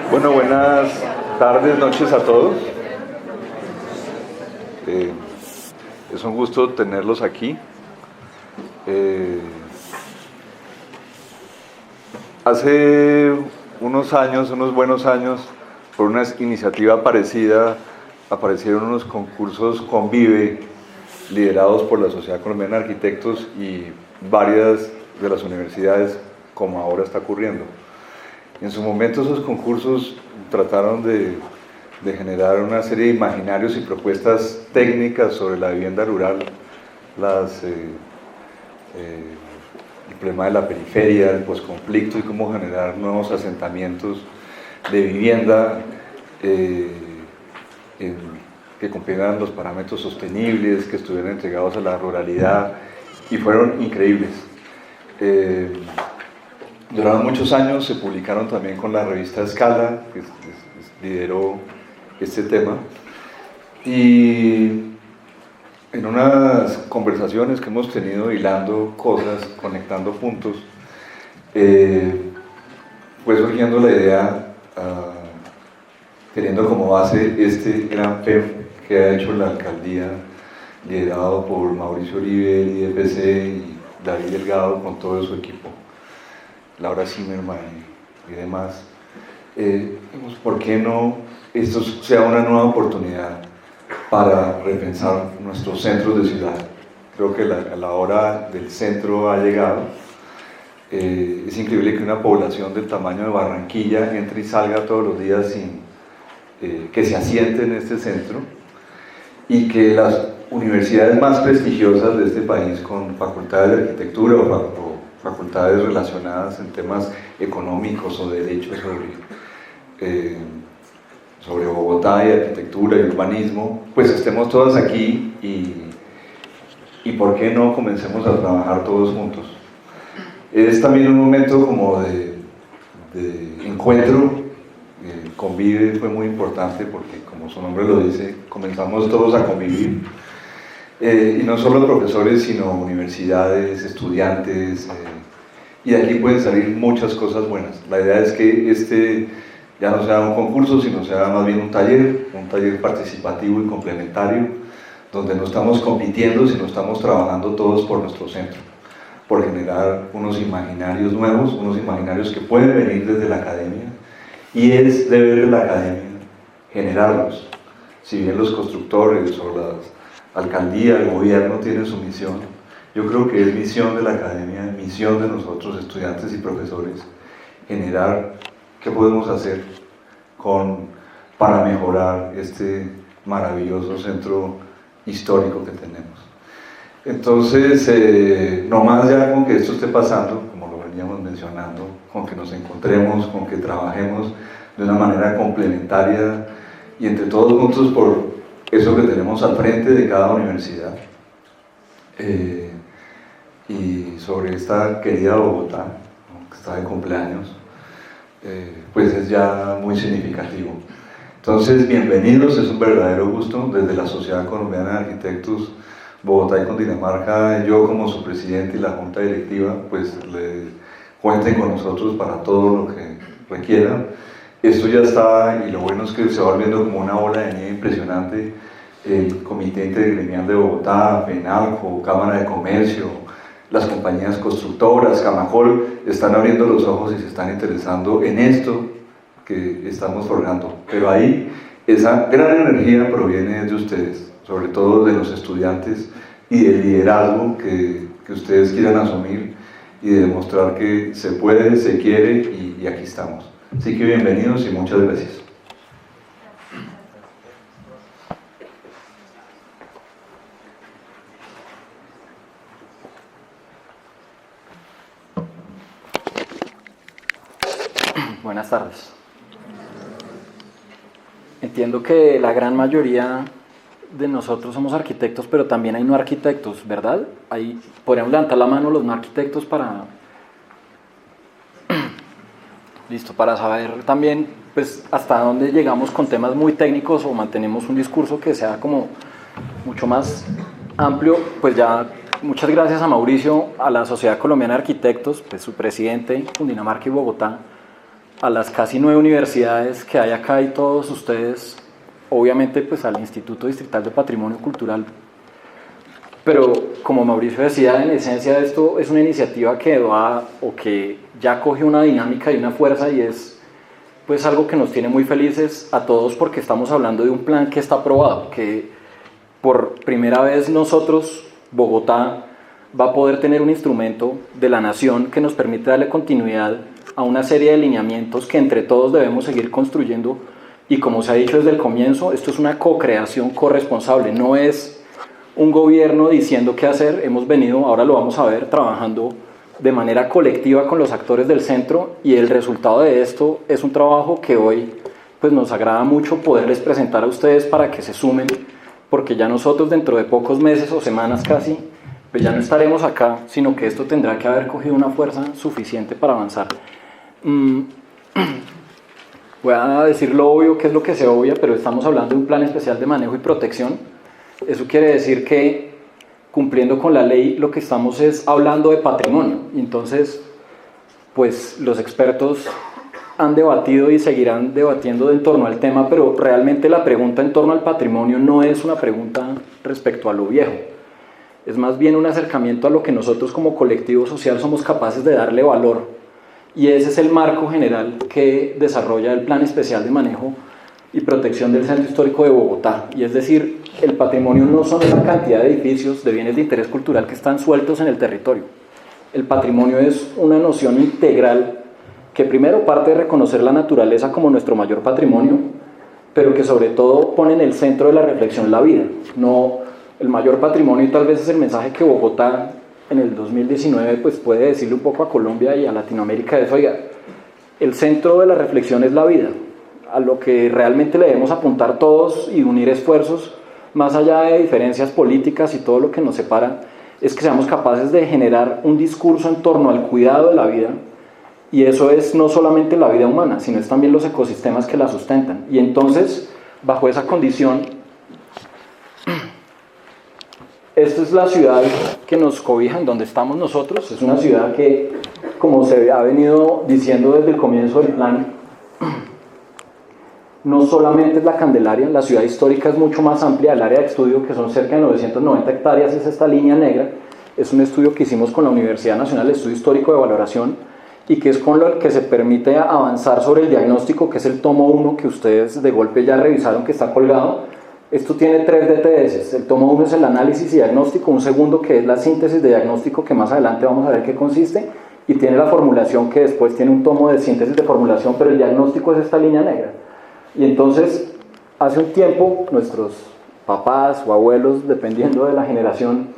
Bueno, buenas tardes, noches a todos. Es un gusto tenerlos aquí. Hace unos años, unos buenos años, por una iniciativa parecida, aparecieron unos concursos Convive, liderados por la Sociedad Colombiana de Arquitectos y varias de las universidades, como ahora está ocurriendo. En su momento esos concursos trataron de generar una serie de imaginarios y propuestas técnicas sobre la vivienda rural, el problema de la periferia, el posconflicto y cómo generar nuevos asentamientos de vivienda que cumplieran los parámetros sostenibles, que estuvieran entregados a la ruralidad, y fueron increíbles. Duraron muchos años, se publicaron también con la revista Escala, que lideró este tema, y en unas conversaciones que hemos tenido hilando cosas, conectando puntos, fue surgiendo la idea, teniendo como base este gran PEM que ha hecho la alcaldía, liderado por Mauricio Uribe, el IDPC y David Delgado con todo su equipo, Laura Zimmerman y demás. ¿Por qué no esto sea una nueva oportunidad para repensar nuestros centros de ciudad? Creo que la hora del centro ha llegado. Es increíble que una población del tamaño de Barranquilla entre y salga todos los días sin que se asiente en este centro, y que las universidades más prestigiosas de este país, con facultades de arquitectura o facultades relacionadas en temas económicos o derechos sobre Bogotá y arquitectura y urbanismo, pues estemos todas aquí y ¿por qué no comencemos a trabajar todos juntos? Es también un momento como de encuentro. Convive fue muy importante porque, como su nombre lo dice, comenzamos todos a convivir, y no solo profesores, sino universidades, estudiantes, y de aquí pueden salir muchas cosas buenas. La idea es que este ya no sea un concurso, sino sea más bien un taller participativo y complementario, donde no estamos compitiendo, sino estamos trabajando todos por nuestro centro, por generar unos imaginarios nuevos, unos imaginarios que pueden venir desde la academia, y es deber de la academia generarlos. Si bien los constructores o la alcaldía, el gobierno tienen su misión, yo creo que es misión de la academia, misión de nosotros, estudiantes y profesores, generar qué podemos hacer para mejorar este maravilloso centro histórico que tenemos. Entonces, no más ya con que esto esté pasando, como lo veníamos mencionando, con que nos encontremos, con que trabajemos de una manera complementaria y entre todos juntos por eso que tenemos al frente de cada universidad. Y sobre esta querida Bogotá, que está de cumpleaños, pues es ya muy significativo. Entonces, bienvenidos, es un verdadero gusto. Desde la Sociedad Colombiana de Arquitectos Bogotá y Cundinamarca, yo como su presidente y la junta directiva, pues cuenten con nosotros para todo lo que requieran. Esto ya está, y lo bueno es que se va volviendo como una bola de nieve impresionante. El Comité Intergremial de Bogotá, FENALCO, Cámara de Comercio, las compañías constructoras, Camacol, están abriendo los ojos y se están interesando en esto que estamos forjando. Pero ahí esa gran energía proviene de ustedes, sobre todo de los estudiantes, y del liderazgo que ustedes quieran asumir y de demostrar que se puede, se quiere, y aquí estamos. Así que bienvenidos y muchas gracias. Buenas tardes. Entiendo que la gran mayoría de nosotros somos arquitectos, pero también hay no arquitectos, ¿verdad? Ahí podríamos levantar la mano los no arquitectos para saber también pues hasta dónde llegamos con temas muy técnicos o mantenemos un discurso que sea como mucho más amplio. Pues ya muchas gracias a Mauricio, a la Sociedad Colombiana de Arquitectos, pues su presidente, Cundinamarca y Bogotá, a las casi 9 universidades que hay acá y todos ustedes, obviamente pues al Instituto Distrital de Patrimonio Cultural. Pero como Mauricio decía, en esencia esto es una iniciativa que va o que ya coge una dinámica y una fuerza, y es pues algo que nos tiene muy felices a todos, porque estamos hablando de un plan que está aprobado, que por primera vez nosotros, Bogotá, va a poder tener un instrumento de la nación que nos permite darle continuidad a una serie de lineamientos que entre todos debemos seguir construyendo. Y como se ha dicho desde el comienzo, esto es una co-creación corresponsable, no es un gobierno diciendo qué hacer. Hemos venido, ahora lo vamos a ver, trabajando de manera colectiva con los actores del centro, y el resultado de esto es un trabajo que hoy pues nos agrada mucho poderles presentar a ustedes para que se sumen, porque ya nosotros dentro de pocos meses o semanas casi, pues ya no estaremos acá, sino que esto tendrá que haber cogido una fuerza suficiente para avanzar. Voy a decir lo obvio, que es lo que se obvia, pero estamos hablando de un plan especial de manejo y protección. Eso quiere decir que, cumpliendo con la ley, lo que estamos es hablando de patrimonio. Entonces, pues los expertos han debatido y seguirán debatiendo en torno al tema, pero realmente la pregunta en torno al patrimonio no es una pregunta respecto a lo viejo. Es más bien un acercamiento a lo que nosotros como colectivo social somos capaces de darle valor, y ese es el marco general que desarrolla el Plan Especial de Manejo y Protección del Centro Histórico de Bogotá. Y es decir, el patrimonio no son esa cantidad de edificios, de bienes de interés cultural que están sueltos en el territorio. El patrimonio es una noción integral que primero parte de reconocer la naturaleza como nuestro mayor patrimonio, pero que sobre todo pone en el centro de la reflexión la vida. No, el mayor patrimonio, y tal vez es el mensaje que Bogotá en el 2019 pues puede decirle un poco a Colombia y a Latinoamérica, es: oiga, el centro de la reflexión es la vida, a lo que realmente le debemos apuntar todos y unir esfuerzos, más allá de diferencias políticas y todo lo que nos separa, es que seamos capaces de generar un discurso en torno al cuidado de la vida, y eso es no solamente la vida humana, sino es también los ecosistemas que la sustentan. Y entonces, bajo esa condición, esta es la ciudad que nos cobija, en donde estamos nosotros. Es una ciudad que, como se ha venido diciendo desde el comienzo del plan, no solamente es la Candelaria, la ciudad histórica es mucho más amplia. El área de estudio, que son cerca de 990 hectáreas, es esta línea negra. Es un estudio que hicimos con la Universidad Nacional de Estudio Histórico de Valoración, y que es con lo que se permite avanzar sobre el diagnóstico, que es el tomo 1 que ustedes de golpe ya revisaron, que está colgado. Esto tiene 3 DTS. El tomo 1 es el análisis y diagnóstico, un segundo que es la síntesis de diagnóstico, que más adelante vamos a ver qué consiste, y tiene la formulación, que después tiene un tomo de síntesis de formulación, pero el diagnóstico es esta línea negra. Y entonces, hace un tiempo, nuestros papás o abuelos, dependiendo de la generación,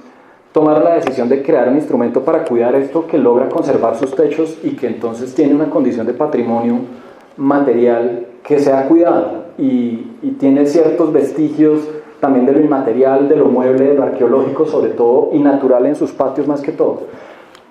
tomaron la decisión de crear un instrumento para cuidar esto, que logra conservar sus techos y que entonces tiene una condición de patrimonio material que se ha cuidado, y tiene ciertos vestigios también de lo inmaterial, de lo mueble, de lo arqueológico sobre todo, y natural en sus patios más que todo.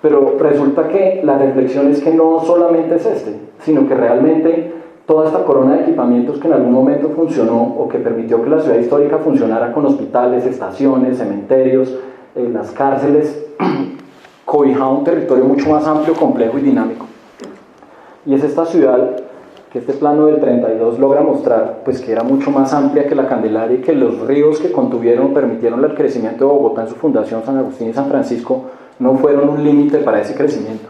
Pero resulta que la reflexión es que no solamente es sino que realmente toda esta corona de equipamientos que en algún momento funcionó, o que permitió que la ciudad histórica funcionara con hospitales, estaciones, cementerios, las cárceles, cobijaba un territorio mucho más amplio, complejo y dinámico. Y es esta ciudad que este plano del 32 logra mostrar, pues que era mucho más amplia que la Candelaria, y que los ríos que contuvieron, permitieron el crecimiento de Bogotá en su fundación, San Agustín y San Francisco, no fueron un límite para ese crecimiento.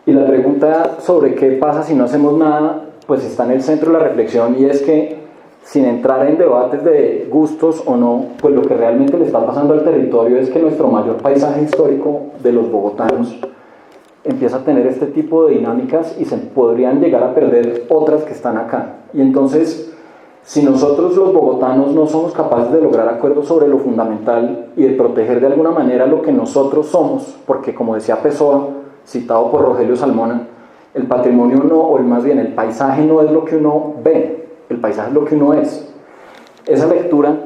Y la pregunta sobre qué pasa si no hacemos nada, pues está en el centro de la reflexión, y es que, sin entrar en debates de gustos o no, pues lo que realmente le está pasando al territorio es que nuestro mayor paisaje histórico de los bogotanos empieza a tener este tipo de dinámicas, y se podrían llegar a perder otras que están acá. Y entonces, si nosotros los bogotanos no somos capaces de lograr acuerdos sobre lo fundamental y de proteger de alguna manera lo que nosotros somos, porque como decía Pessoa, citado por Rogelio Salmona, el patrimonio no, o más bien el paisaje no es lo que uno ve, el paisaje es lo que uno es. Esa lectura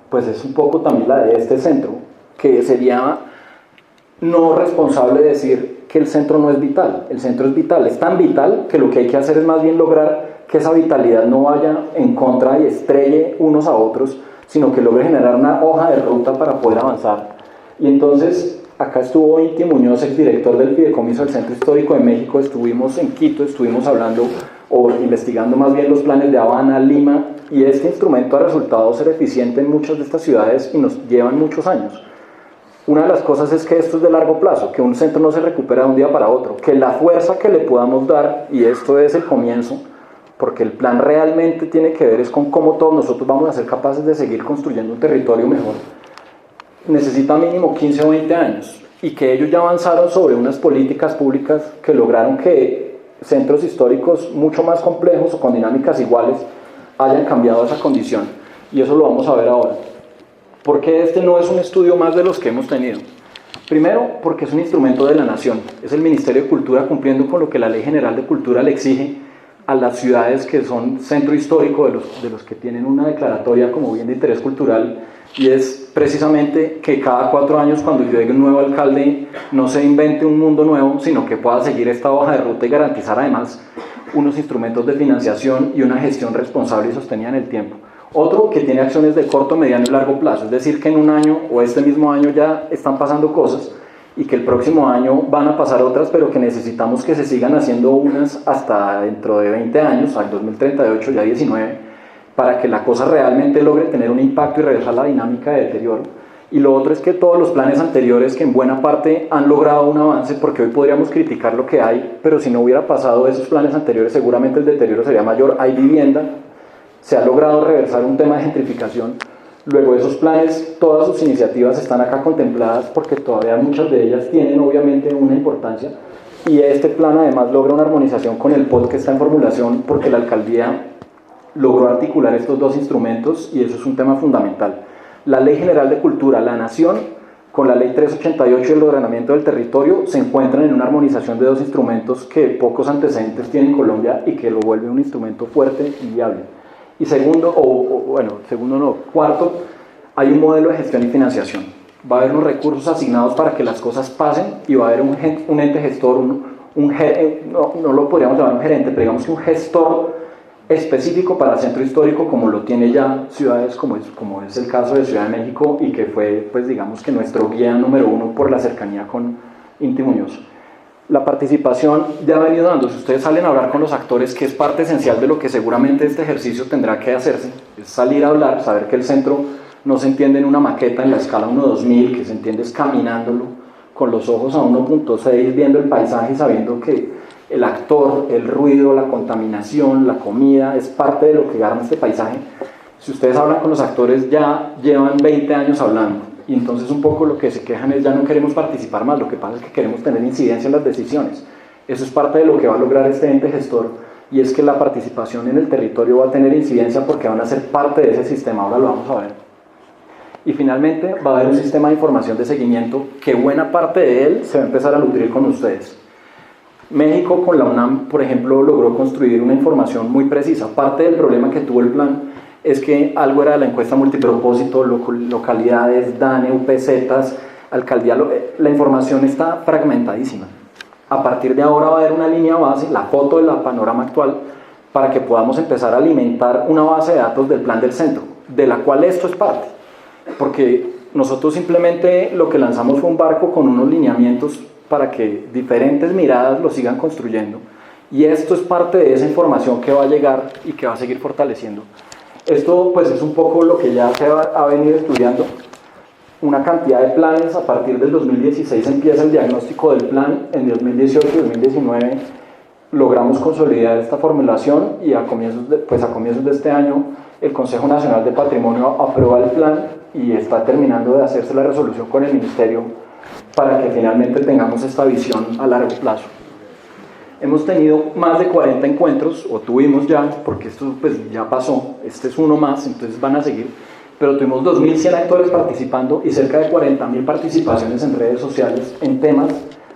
pues es un poco también la de este centro, que sería no responsable decir que el centro no es vital. El centro es vital, es tan vital que lo que hay que hacer es más bien lograr que esa vitalidad no vaya en contra y estrelle unos a otros, sino que logre generar una hoja de ruta para poder avanzar. Y entonces acá estuvo Inti Muñoz, exdirector del Fideicomiso del Centro Histórico de México, estuvimos en Quito, estuvimos hablando o investigando más bien los planes de Habana, Lima, y este instrumento ha resultado ser eficiente en muchas de estas ciudades y nos llevan muchos años. Una de las cosas es que esto es de largo plazo, que un centro no se recupera de un día para otro, que la fuerza que le podamos dar, y esto es el comienzo, porque el plan realmente tiene que ver es con cómo todos nosotros vamos a ser capaces de seguir construyendo un territorio mejor, necesita mínimo 15 o 20 años, y que ellos ya avanzaron sobre unas políticas públicas que lograron que centros históricos mucho más complejos o con dinámicas iguales hayan cambiado esa condición, y eso lo vamos a ver ahora. ¿Por qué este no es un estudio más de los que hemos tenido? Primero, porque es un instrumento de la nación, es el Ministerio de Cultura cumpliendo con lo que la Ley General de Cultura le exige a las ciudades que son centro histórico de los que tienen una declaratoria como bien de interés cultural, y es precisamente que cada 4 años cuando llegue un nuevo alcalde no se invente un mundo nuevo, sino que pueda seguir esta hoja de ruta y garantizar además unos instrumentos de financiación y una gestión responsable y sostenida en el tiempo. Otro, que tiene acciones de corto, mediano y largo plazo, es decir, que en un año o este mismo año ya están pasando cosas y que el próximo año van a pasar otras, pero que necesitamos que se sigan haciendo unas hasta dentro de 20 años, al 2038, ya 19, para que la cosa realmente logre tener un impacto y regresar a la dinámica de deterioro. Y lo otro es que todos los planes anteriores, que en buena parte han logrado un avance, porque hoy podríamos criticar lo que hay, pero si no hubiera pasado esos planes anteriores, seguramente el deterioro sería mayor. Hay vivienda, se ha logrado reversar un tema de gentrificación. Luego esos planes, todas sus iniciativas están acá contempladas porque todavía muchas de ellas tienen obviamente una importancia, y este plan además logra una armonización con el POT que está en formulación porque la alcaldía logró articular estos dos instrumentos y eso es un tema fundamental. La Ley General de Cultura, la Nación, con la Ley 388 y el ordenamiento del territorio se encuentran en una armonización de dos instrumentos que pocos antecedentes tiene en Colombia y que lo vuelve un instrumento fuerte y viable. Y segundo, cuarto, hay un modelo de gestión y financiación. Va a haber unos recursos asignados para que las cosas pasen y va a haber un ente gestor, no lo podríamos llamar un gerente, pero digamos que un gestor específico para el centro histórico, como lo tiene ya ciudades como es el caso de Ciudad de México y que fue, pues digamos que nuestro guía número 1 por la cercanía con Inti Muñoz. La participación ya ha venido dando. Si ustedes salen a hablar con los actores, que es parte esencial de lo que seguramente este ejercicio tendrá que hacerse, es salir a hablar, saber que el centro no se entiende en una maqueta en la escala 1:2000, que se entiende es caminándolo con los ojos a 1.6, viendo el paisaje y sabiendo que el actor, el ruido, la contaminación, la comida, es parte de lo que arma este paisaje. Si ustedes hablan con los actores, ya llevan 20 años hablando. Y entonces un poco lo que se quejan es ya no queremos participar más, lo que pasa es que queremos tener incidencia en las decisiones. Eso es parte de lo que va a lograr este ente gestor, y es que la participación en el territorio va a tener incidencia porque van a ser parte de ese sistema, ahora lo vamos a ver. Y finalmente va a haber un sistema de información de seguimiento que buena parte de él se va a empezar a nutrir con ustedes. México con la UNAM, por ejemplo, logró construir una información muy precisa. Parte del problema que tuvo el plan es que algo era de la encuesta multipropósito, localidades, DANE, UPZs, alcaldía, la información está fragmentadísima. A partir de ahora va a haber una línea base, la foto del panorama actual, para que podamos empezar a alimentar una base de datos del plan del centro, de la cual esto es parte. Porque nosotros simplemente lo que lanzamos fue un barco con unos lineamientos para que diferentes miradas lo sigan construyendo. Y esto es parte de esa información que va a llegar y que va a seguir fortaleciendo. Esto pues es un poco lo que ya se ha venido estudiando, una cantidad de planes. A partir del 2016 empieza el diagnóstico del plan, en 2018 y 2019 logramos consolidar esta formulación y a comienzos de este año el Consejo Nacional de Patrimonio aprueba el plan y está terminando de hacerse la resolución con el Ministerio para que finalmente tengamos esta visión a largo plazo. Hemos tenido más de 40 encuentros, o tuvimos ya, porque esto pues ya pasó, este es uno más, entonces van a seguir, pero tuvimos 2.100 actores participando y cerca de 40.000 participaciones en redes sociales en temas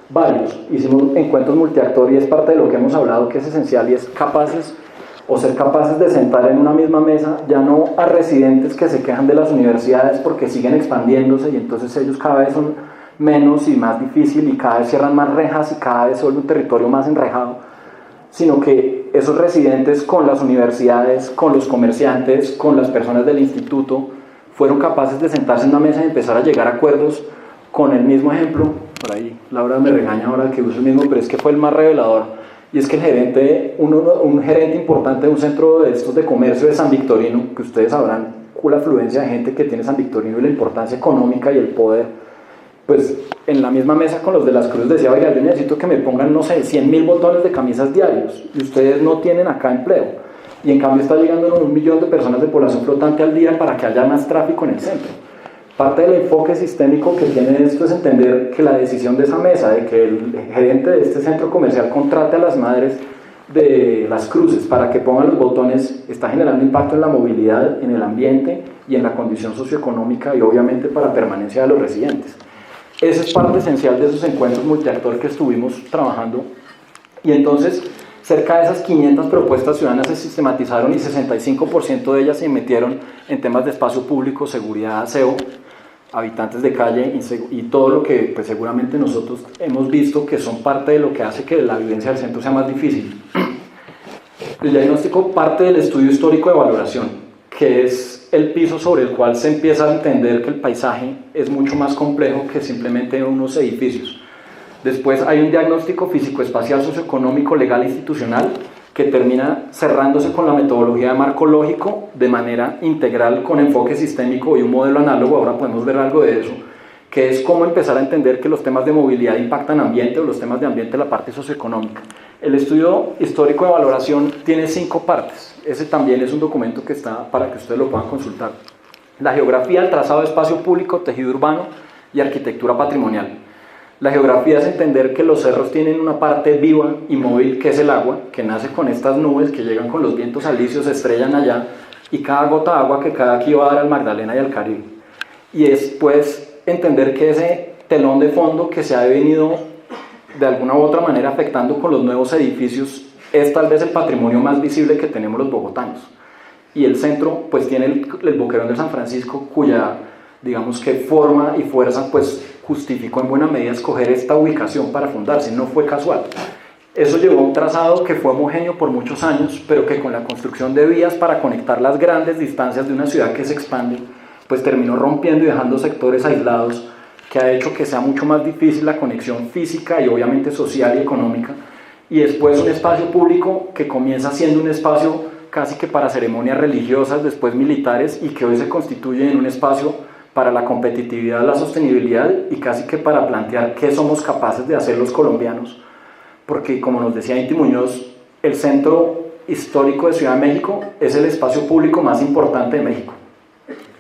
varios. Hicimos encuentros multiactor y es parte de lo que hemos hablado que es esencial, y es ser capaces de sentar en una misma mesa ya no a residentes que se quejan de las universidades porque siguen expandiéndose y entonces ellos cada vez son menos y más difícil y cada vez cierran más rejas y cada vez se vuelve un territorio más enrejado, sino que esos residentes con las universidades, con los comerciantes, con las personas del instituto, fueron capaces de sentarse en una mesa y empezar a llegar a acuerdos con el mismo ejemplo, por ahí Laura me regaña ahora que uso el mismo, pero es que fue el más revelador, y es que un gerente importante de un centro de estos de comercio de San Victorino, que ustedes sabrán la afluencia de gente que tiene San Victorino y la importancia económica y el poder, pues en la misma mesa con los de las cruces decía, oiga, yo necesito que me pongan, no sé, 100.000 botones de camisas diarios, y ustedes no tienen acá empleo, y en cambio está llegando 1 millón de personas de población flotante al día para que haya más tráfico en el centro. Parte del enfoque sistémico que tiene esto es entender que la decisión de esa mesa, de que el gerente de este centro comercial contrate a las madres de las cruces para que pongan los botones, está generando impacto en la movilidad, en el ambiente y en la condición socioeconómica y obviamente para la permanencia de los residentes. Esa es parte esencial de esos encuentros multiactor que estuvimos trabajando, y entonces cerca de esas 500 propuestas ciudadanas se sistematizaron y 65% de ellas se metieron en temas de espacio público, seguridad, aseo, habitantes de calle y todo lo que pues, seguramente nosotros hemos visto que son parte de lo que hace que la vivencia del centro sea más difícil. El diagnóstico parte del estudio histórico de valoración, que es el piso sobre el cual se empieza a entender que el paisaje es mucho más complejo que simplemente unos edificios. Después hay un diagnóstico físico-espacial, socioeconómico, legal e institucional que termina cerrándose con la metodología de marco lógico de manera integral con enfoque sistémico y un modelo análogo, ahora podemos ver algo de eso, que es cómo empezar a entender que los temas de movilidad impactan ambiente o los temas de ambiente la parte socioeconómica. El estudio histórico de valoración tiene 5 partes, ese también es un documento que está para que ustedes lo puedan consultar. La geografía, el trazado de espacio público, tejido urbano y arquitectura patrimonial. La geografía es entender que los cerros tienen una parte viva y móvil que es el agua, que nace con estas nubes que llegan con los vientos alisios, se estrellan allá, y cada gota de agua que cae aquí va a dar al Magdalena y al Caribe. Y es pues entender que ese telón de fondo que se ha venido de alguna u otra manera afectando con los nuevos edificios es tal vez el patrimonio más visible que tenemos los bogotanos. Y el centro pues tiene el Boquerón de San Francisco, cuya digamos que forma y fuerza pues justificó en buena medida escoger esta ubicación para fundarse, no fue casual. Eso llevó a un trazado que fue homogéneo por muchos años, pero que con la construcción de vías para conectar las grandes distancias de una ciudad que se expande, pues terminó rompiendo y dejando sectores aislados, que ha hecho que sea mucho más difícil la conexión física y obviamente social y económica, y después un espacio público que comienza siendo un espacio casi que para ceremonias religiosas, después militares, y que hoy se constituye en un espacio para la competitividad, la sostenibilidad y casi que para plantear qué somos capaces de hacer los colombianos, porque como nos decía Inti Muñoz, el centro histórico de Ciudad de México es el espacio público más importante de México.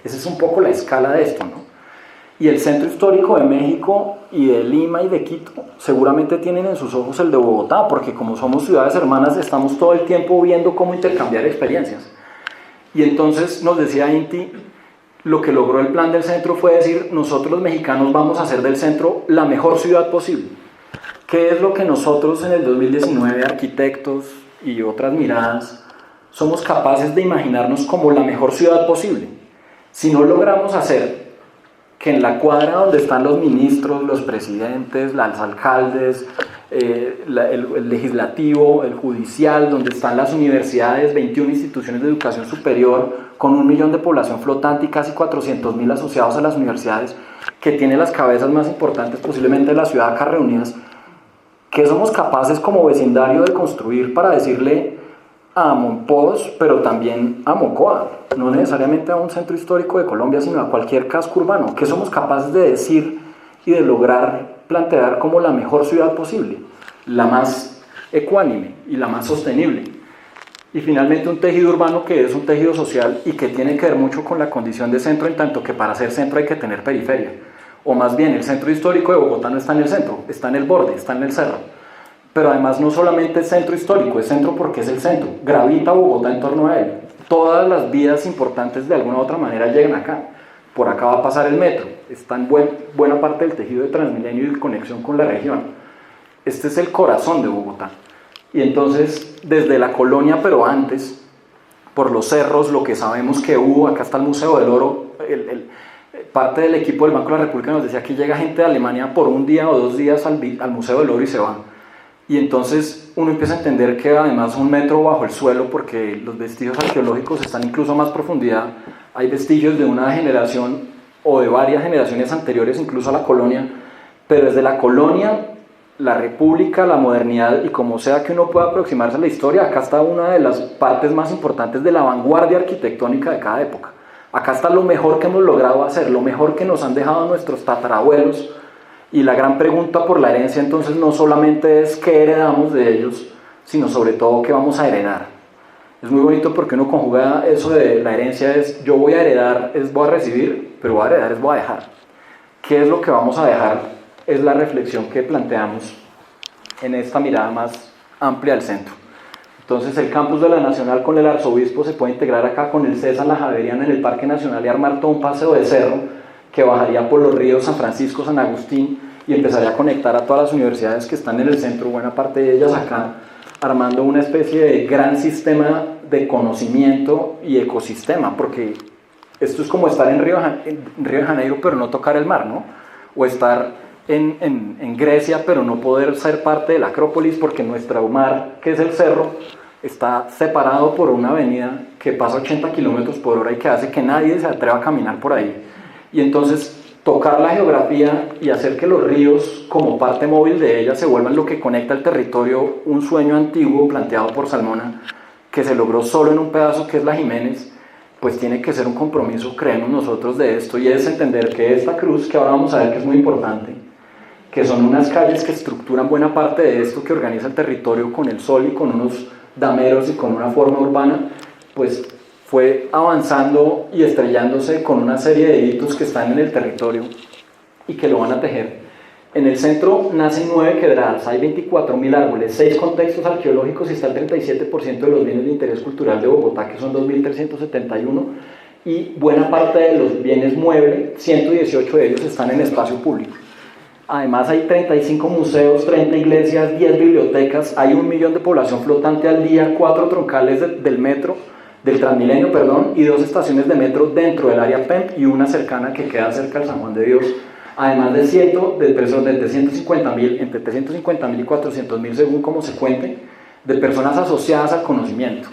Esa es un poco la escala de esto, ¿no? Y el centro histórico de México y de Lima y de Quito seguramente tienen en sus ojos el de Bogotá, porque como somos ciudades hermanas estamos todo el tiempo viendo cómo intercambiar experiencias. Y entonces nos decía Inti, lo que logró el plan del centro fue decir, nosotros los mexicanos vamos a hacer del centro la mejor ciudad posible. ¿Qué es lo que nosotros en el 2019, arquitectos y otras miradas, somos capaces de imaginarnos como la mejor ciudad posible? Si no logramos hacer que en la cuadra donde están los ministros, los presidentes, los alcaldes, el legislativo, el judicial, donde están las universidades, 21 instituciones de educación superior, con 1 millón de población flotante y casi 400.000 asociados a las universidades, que tiene las cabezas más importantes posiblemente de la ciudad acá reunidas, que somos capaces como vecindario de construir para decirle a Monpós, pero también a Mocoa, no necesariamente a un centro histórico de Colombia, sino a cualquier casco urbano, que somos capaces de decir y de lograr plantear como la mejor ciudad posible, la más ecuánime y la más sostenible. Y finalmente un tejido urbano que es un tejido social y que tiene que ver mucho con la condición de centro, en tanto que para ser centro hay que tener periferia, o más bien el centro histórico de Bogotá no está en el centro, está en el borde, está en el cerro. Pero además no solamente es centro histórico, es centro porque es el centro, gravita Bogotá en torno a él. Todas las vías importantes de alguna u otra manera llegan acá. Por acá va a pasar el metro, está en buena parte del tejido de Transmilenio y conexión con la región. Este es el corazón de Bogotá. Y entonces, desde la colonia, pero antes, por los cerros, lo que sabemos que hubo, acá está el Museo del Oro, parte del equipo del Banco de la República nos decía que llega gente de Alemania por 1 día o 2 días al Museo del Oro y se van. Y entonces uno empieza a entender que además 1 metro bajo el suelo, porque los vestigios arqueológicos están incluso a más profundidad, hay vestigios de una generación o de varias generaciones anteriores, incluso a la colonia, pero desde la colonia, la república, la modernidad y como sea que uno pueda aproximarse a la historia, acá está una de las partes más importantes de la vanguardia arquitectónica de cada época. Acá está lo mejor que hemos logrado hacer, lo mejor que nos han dejado nuestros tatarabuelos, y la gran pregunta por la herencia entonces no solamente es qué heredamos de ellos, sino sobre todo qué vamos a heredar. Es muy bonito porque uno conjuga eso de la herencia, es yo voy a heredar, es voy a recibir, pero voy a heredar es voy a dejar. ¿Qué es lo que vamos a dejar? Es la reflexión que planteamos en esta mirada más amplia del centro. Entonces el campus de la Nacional con el arzobispo se puede integrar acá con el César La Javeriana en el Parque Nacional y armar todo un paseo de cerro que bajaría por los ríos San Francisco, San Agustín y empezaría a conectar a todas las universidades que están en el centro, buena parte de ellas acá, armando una especie de gran sistema de conocimiento y ecosistema, porque esto es como estar en Río de Janeiro pero no tocar el mar, ¿no? O estar en Grecia pero no poder ser parte de la Acrópolis porque nuestro mar, que es el cerro, está separado por una avenida que pasa 80 kilómetros por hora y que hace que nadie se atreva a caminar por ahí. Y entonces tocar la geografía y hacer que los ríos como parte móvil de ella se vuelvan lo que conecta el territorio, un sueño antiguo planteado por Salmona que se logró solo en un pedazo que es la Jiménez, pues tiene que ser un compromiso, creemos nosotros, de esto, y es entender que esta cruz, que ahora vamos a ver que es muy importante, que son unas calles que estructuran buena parte de esto que organiza el territorio con el sol y con unos dameros y con una forma urbana, pues fue avanzando y estrellándose con una serie de hitos que están en el territorio y que lo van a tejer. En el centro nacen 9 quebradas, hay 24.000 árboles, 6 contextos arqueológicos y está el 37% de los bienes de interés cultural de Bogotá, que son 2.371, y buena parte de los bienes muebles, 118 de ellos están en espacio público. Además hay 35 museos, 30 iglesias, 10 bibliotecas, hay 1 millón de población flotante al día, 4 troncales del metro, del Transmilenio, perdón, y 2 estaciones de metro dentro del área PEMP y una cercana que queda cerca del San Juan de Dios. Además de 350.000, entre 350.000 y 400.000 según como se cuente, de personas asociadas al conocimiento.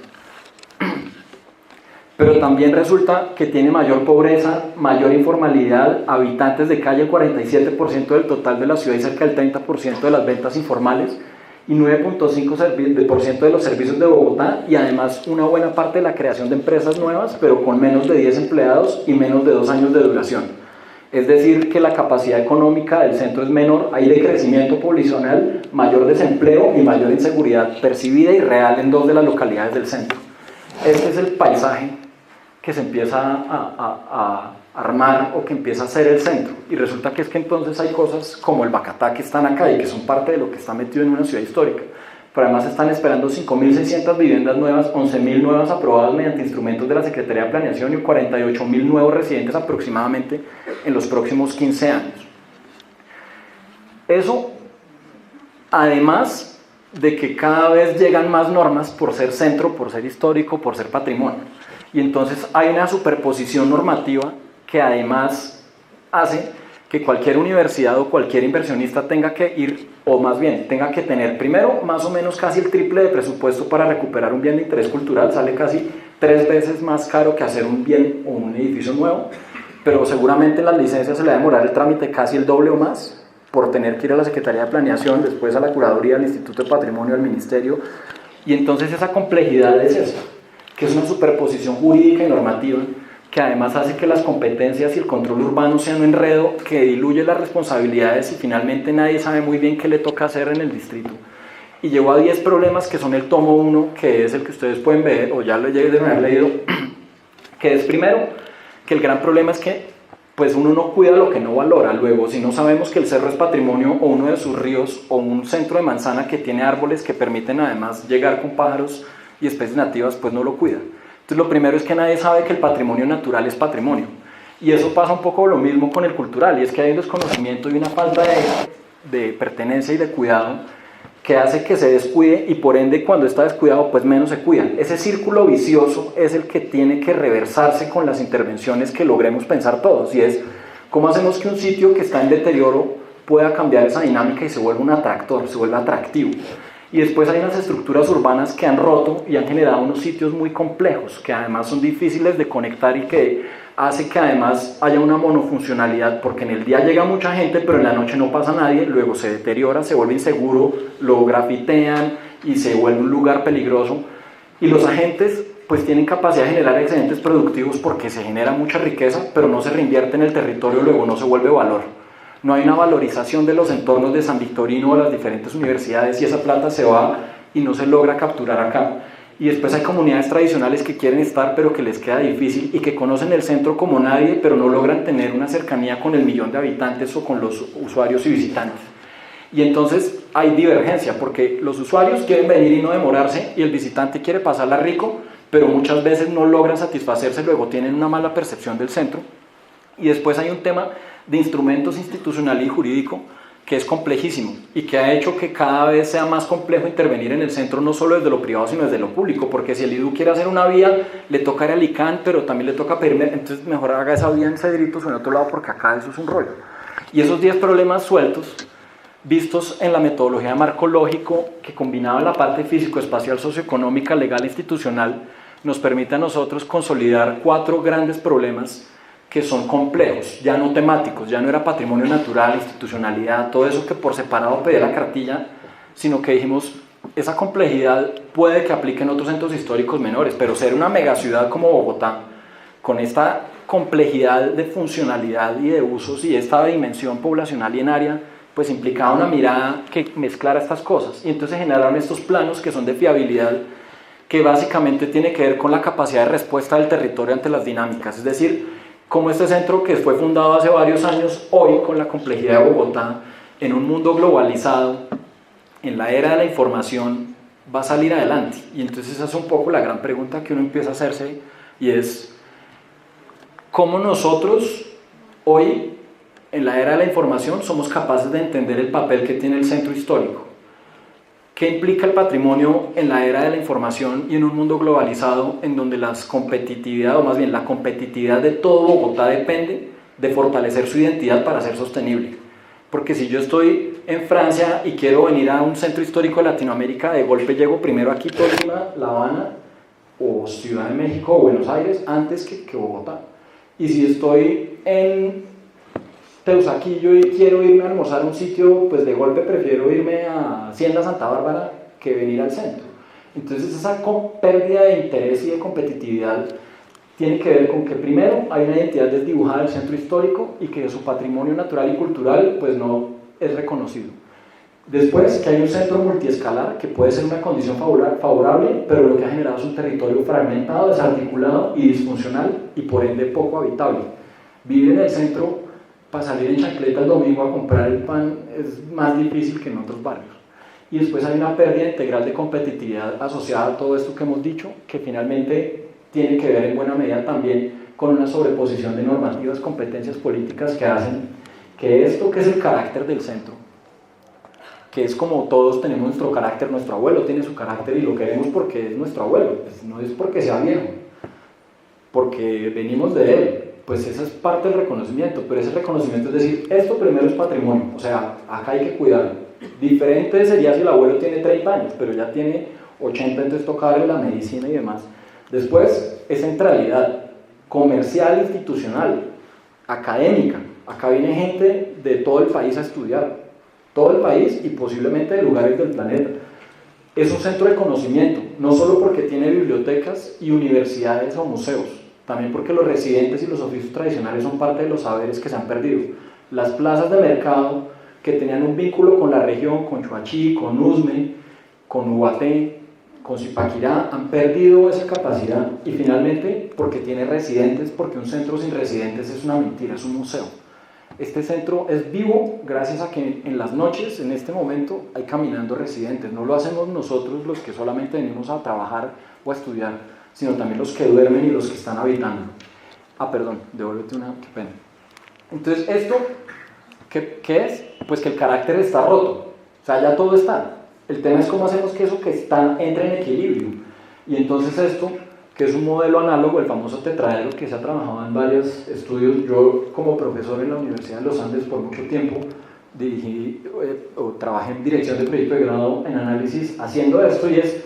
Pero también resulta que tiene mayor pobreza, mayor informalidad, habitantes de calle el 47% del total de la ciudad y cerca del 30% de las ventas informales y 9.5% de los servicios de Bogotá, y además una buena parte de la creación de empresas nuevas, pero con menos de 10 empleados y menos de 2 años de duración. Es decir, que la capacidad económica del centro es menor, hay decrecimiento poblacional, mayor desempleo y mayor inseguridad percibida y real en 2 de las localidades del centro. Este es el paisaje que se empieza a armar o que empieza a ser el centro. Y resulta que es que entonces hay cosas como el Bacatá que están acá y que son parte de lo que está metido en una ciudad histórica. Pero además están esperando 5.600 viviendas nuevas, 11.000 nuevas aprobadas mediante instrumentos de la Secretaría de Planeación y 48.000 nuevos residentes aproximadamente en los próximos 15 años. Eso, además de que cada vez llegan más normas por ser centro, por ser histórico, por ser patrimonio. Y entonces hay una superposición normativa que además hace que cualquier universidad o cualquier inversionista tenga que ir, o más bien, tenga que tener primero más o menos casi el triple de presupuesto para recuperar un bien de interés cultural, sale casi 3 veces más caro que hacer un bien o un edificio nuevo, pero seguramente en las licencias se le va a demorar el trámite casi el doble o más, por tener que ir a la Secretaría de Planeación, después a la Curaduría, al Instituto de Patrimonio, al Ministerio, y entonces esa complejidad es esa, que es una superposición jurídica y normativa, que además hace que las competencias y el control urbano sean un enredo que diluye las responsabilidades y finalmente nadie sabe muy bien qué le toca hacer en el distrito. Y llegó a 10 problemas que son el tomo 1, que es el que ustedes pueden ver, o ya lo deben haber leído, que es primero, que el gran problema es que pues uno no cuida lo que no valora. Luego, si no sabemos que el cerro es patrimonio o uno de sus ríos o un centro de manzana que tiene árboles que permiten además llegar con pájaros y especies nativas, pues no lo cuida. Entonces lo primero es que nadie sabe que el patrimonio natural es patrimonio, y eso pasa un poco lo mismo con el cultural, y es que hay un desconocimiento y una falta de pertenencia y de cuidado que hace que se descuide, y por ende cuando está descuidado pues menos se cuidan. Ese círculo vicioso es el que tiene que reversarse con las intervenciones que logremos pensar todos, y es cómo hacemos que un sitio que está en deterioro pueda cambiar esa dinámica y se vuelva un atractor, se vuelva atractivo. Y después hay unas estructuras urbanas que han roto y han generado unos sitios muy complejos, que además son difíciles de conectar y que hace que además haya una monofuncionalidad, porque en el día llega mucha gente, pero en la noche no pasa nadie, luego se deteriora, se vuelve inseguro, lo grafitean y se vuelve un lugar peligroso. Y los agentes pues tienen capacidad de generar excedentes productivos porque se genera mucha riqueza, pero no se reinvierte en el territorio, luego no se vuelve valor. No hay una valorización de los entornos de San Victorino o las diferentes universidades y esa plata se va y no se logra capturar acá. Y después hay comunidades tradicionales que quieren estar pero que les queda difícil y que conocen el centro como nadie pero no logran tener una cercanía con el 1.000.000 de habitantes o con los usuarios y visitantes. Y entonces hay divergencia porque los usuarios quieren venir y no demorarse y el visitante quiere pasarla rico, pero muchas veces no logran satisfacerse, luego tienen una mala percepción del centro. Y después hay un tema de instrumentos institucional y jurídico que es complejísimo y que ha hecho que cada vez sea más complejo intervenir en el centro, no solo desde lo privado sino desde lo público, porque si el IDU quiere hacer una vía le toca ir a Alicán, pero también le toca pedirme, entonces mejor haga esa vía en Cedritos o en otro lado porque acá eso es un rollo. Y esos 10 problemas sueltos vistos en la metodología de marco lógico que combinaba la parte físico-espacial, socioeconómica, legal e institucional, nos permite a nosotros consolidar 4 grandes problemas que son complejos, ya no temáticos, ya no era patrimonio natural, institucionalidad, todo eso que por separado pedía la cartilla, sino que dijimos, esa complejidad puede que aplique en otros centros históricos menores, pero ser una megaciudad como Bogotá, con esta complejidad de funcionalidad y de usos y esta dimensión poblacional y en área, pues implicaba una mirada que mezclara estas cosas, y entonces generaron estos planos que son de fiabilidad, que básicamente tiene que ver con la capacidad de respuesta del territorio ante las dinámicas, es decir, como este centro que fue fundado hace varios años, hoy con la complejidad de Bogotá, en un mundo globalizado, en la era de la información, va a salir adelante. Y entonces esa es un poco la gran pregunta que uno empieza a hacerse, y es, ¿cómo nosotros hoy, en la era de la información, somos capaces de entender el papel que tiene el centro histórico? ¿Qué implica el patrimonio en la era de la información y en un mundo globalizado en donde la competitividad, o más bien la competitividad de todo Bogotá depende de fortalecer su identidad para ser sostenible? Porque si yo estoy en Francia y quiero venir a un centro histórico de Latinoamérica, de golpe llego primero aquí, Tolima, La Habana, o Ciudad de México, o Buenos Aires, antes que Bogotá. Y si estoy en Teusaquillo y quiero irme a almorzar a un sitio, pues de golpe prefiero irme a Hacienda Santa Bárbara que venir al centro. Entonces esa pérdida de interés y de competitividad tiene que ver con que primero hay una identidad desdibujada del centro histórico y que su patrimonio natural y cultural pues no es reconocido. Después que hay un centro multiescalar que puede ser una condición favorable, pero lo que ha generado es un territorio fragmentado, desarticulado y disfuncional y por ende poco habitable. Vivir en el centro para salir en chancleta el domingo a comprar el pan es más difícil que en otros barrios. Y después hay una pérdida integral de competitividad asociada a todo esto que hemos dicho, que finalmente tiene que ver en buena medida también con una sobreposición de normativas, competencias políticas que hacen que esto que es el carácter del centro, que es como todos tenemos nuestro carácter, nuestro abuelo tiene su carácter y lo queremos porque es nuestro abuelo, pues no es porque sea viejo, porque venimos de él. Pues esa es parte del reconocimiento, pero ese reconocimiento es decir, esto primero es patrimonio, o sea, acá hay que cuidarlo. Diferente sería si el abuelo tiene 30 años, pero ya tiene 80, entonces toca darle la medicina y demás. Después es centralidad comercial, institucional, académica. Acá viene gente de todo el país a estudiar, todo el país y posiblemente de lugares del planeta. Es un centro de conocimiento, no solo porque tiene bibliotecas y universidades o museos, también porque los residentes y los oficios tradicionales son parte de los saberes que se han perdido. Las plazas de mercado que tenían un vínculo con la región, con Chuachi, con Usme, con Ubaté, con Zipaquirá, han perdido esa capacidad. Y finalmente, porque tiene residentes, porque un centro sin residentes es una mentira, es un museo. Este centro es vivo gracias a que en las noches, en este momento, hay caminando residentes. No lo hacemos nosotros los que solamente venimos a trabajar o a estudiar, sino también los que duermen y los que están habitando. Perdón, devuélvete una, qué pena. Entonces, ¿esto qué es? Pues que el carácter está roto, o sea, ya todo está. El tema es cómo hacemos que eso que está entre en equilibrio. Y entonces esto, que es un modelo análogo, el famoso tetraedro que se ha trabajado en varios estudios, yo como profesor en la Universidad de los Andes por mucho tiempo, dirigí o trabajé en dirección de proyecto de grado en análisis haciendo esto, y es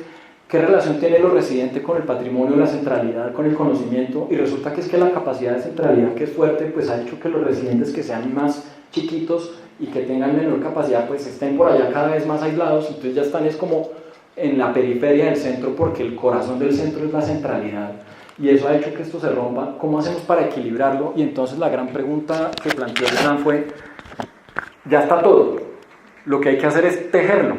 qué relación tiene lo residente con el patrimonio, la centralidad, con el conocimiento, y resulta que es que la capacidad de centralidad, que es fuerte, pues ha hecho que los residentes que sean más chiquitos y que tengan menor capacidad, pues estén por allá cada vez más aislados, entonces ya están es como en la periferia del centro, porque el corazón del centro es la centralidad, y eso ha hecho que esto se rompa. ¿Cómo hacemos para equilibrarlo? Y entonces la gran pregunta que planteó el plan fue, ya está todo, lo que hay que hacer es tejerlo,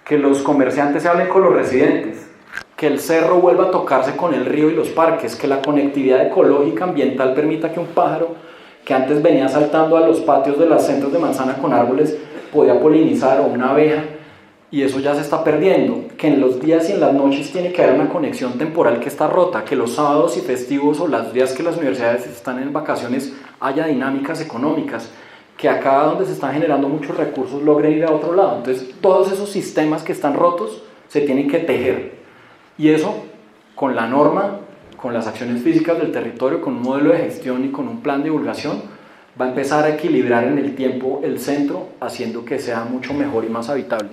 que los comerciantes se hablen con los residentes, que el cerro vuelva a tocarse con el río y los parques, que la conectividad ecológica ambiental permita que un pájaro que antes venía saltando a los patios de los centros de manzana con árboles podía polinizar, o una abeja, y eso ya se está perdiendo, que en los días y en las noches tiene que haber una conexión temporal que está rota, que los sábados y festivos o los días que las universidades están en vacaciones haya dinámicas económicas, que acá donde se están generando muchos recursos logren ir a otro lado. Entonces todos esos sistemas que están rotos se tienen que tejer, y eso con la norma, con las acciones físicas del territorio, con un modelo de gestión y con un plan de divulgación, va a empezar a equilibrar en el tiempo el centro, haciendo que sea mucho mejor y más habitable.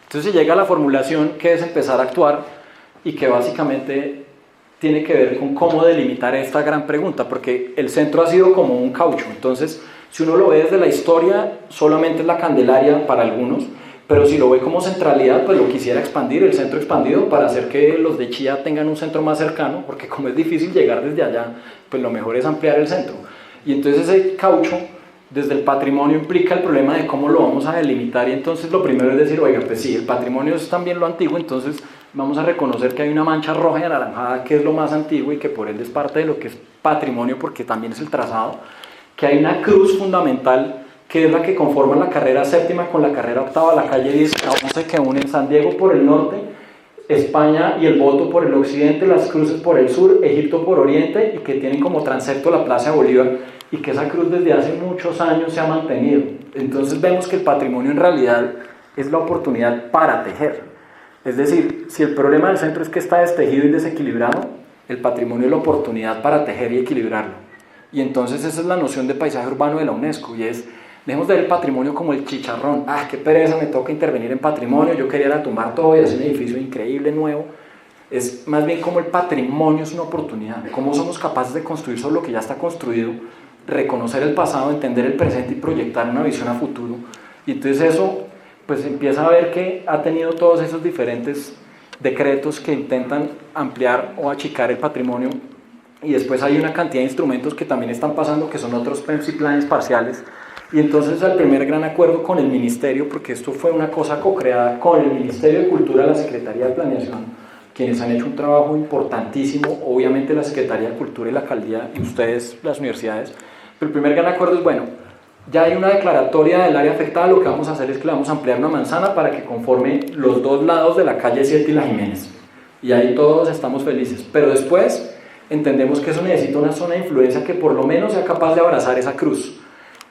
Entonces se llega a la formulación, que es empezar a actuar, y que básicamente tiene que ver con cómo delimitar esta gran pregunta, porque el centro ha sido como un caucho. Entonces, si uno lo ve desde la historia, solamente es la Candelaria para algunos, pero si lo ve como centralidad, pues lo quisiera expandir, el centro expandido, para hacer que los de Chía tengan un centro más cercano, porque como es difícil llegar desde allá, pues lo mejor es ampliar el centro. Y entonces ese caucho, desde el patrimonio, implica el problema de cómo lo vamos a delimitar, y entonces lo primero es decir, oiga, pues sí, el patrimonio es también lo antiguo, entonces vamos a reconocer que hay una mancha roja y anaranjada que es lo más antiguo y que por ende es parte de lo que es patrimonio, porque también es el trazado, que hay una cruz fundamental que es la que conforma la carrera séptima con la carrera octava, la calle 10 a 11, que unen San Diego por el norte, España y el Voto por el occidente, las cruces por el sur, Egipto por oriente, y que tienen como transepto la Plaza de Bolívar, y que esa cruz desde hace muchos años se ha mantenido. Entonces vemos que el patrimonio en realidad es la oportunidad para tejer. Es decir, si el problema del centro es que está destejido y desequilibrado, el patrimonio es la oportunidad para tejer y equilibrarlo. Y entonces esa es la noción de paisaje urbano de la UNESCO, y es, dejemos de ver el patrimonio como el chicharrón. Ah, qué pereza, me toca intervenir en patrimonio, yo quería ir a tumbar todo y hacer un edificio increíble, nuevo. Es más bien como el patrimonio es una oportunidad, cómo somos capaces de construir sobre lo que ya está construido, reconocer el pasado, entender el presente y proyectar una visión a futuro. Y entonces eso, pues empieza a ver que ha tenido todos esos diferentes decretos que intentan ampliar o achicar el patrimonio, y después hay una cantidad de instrumentos que también están pasando, que son otros PEMS y planes parciales. Y entonces el primer gran acuerdo con el ministerio, porque esto fue una cosa co-creada con el Ministerio de Cultura, la Secretaría de Planeación, quienes han hecho un trabajo importantísimo, obviamente la Secretaría de Cultura y la Alcaldía, y ustedes, las universidades. Pero el primer gran acuerdo es, bueno, ya hay una declaratoria del área afectada, lo que vamos a hacer es que le vamos a ampliar una manzana para que conforme los dos lados de la calle 7 y la Jiménez. Y ahí todos estamos felices. Pero después entendemos que eso necesita una zona de influencia que por lo menos sea capaz de abrazar esa cruz.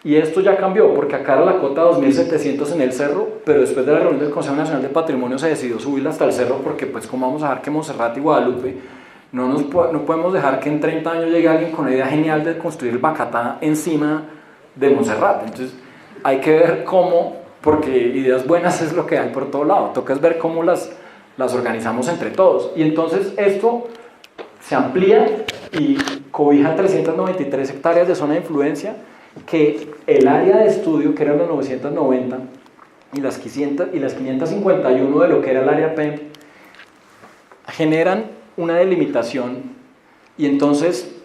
Y esto ya cambió, porque acá era la cota 2.700 en el cerro, pero después de la reunión del Consejo Nacional de Patrimonio se decidió subirla hasta el cerro, porque pues cómo vamos a dejar que Monserrate y Guadalupe, no podemos dejar que en 30 años llegue alguien con una idea genial de construir el Bacatá encima de Monserrate. Entonces hay que ver cómo, porque ideas buenas es lo que hay por todo lado, toca es ver cómo las organizamos entre todos. Y entonces esto se amplía y cobija 393 hectáreas de zona de influencia, que el área de estudio, que eran los 990, y las 551 de lo que era el área PEM, generan una delimitación, y entonces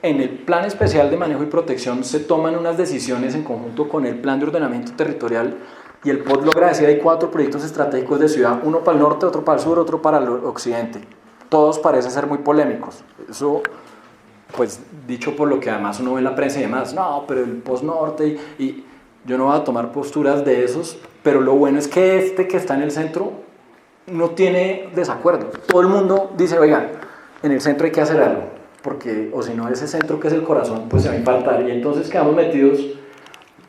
en el Plan Especial de Manejo y Protección se toman unas decisiones en conjunto con el Plan de Ordenamiento Territorial, y el POT logra decir hay 4 proyectos estratégicos de ciudad, uno para el norte, otro para el sur, otro para el occidente. Todos parecen ser muy polémicos. Eso, pues dicho por lo que además uno ve en la prensa y demás, no, pero el post-norte, y yo no voy a tomar posturas de esos, pero lo bueno es que este que está en el centro no tiene desacuerdo. Todo el mundo dice, oigan, en el centro hay que hacer algo, porque o si no ese centro que es el corazón, pues se va a infartar, y entonces quedamos metidos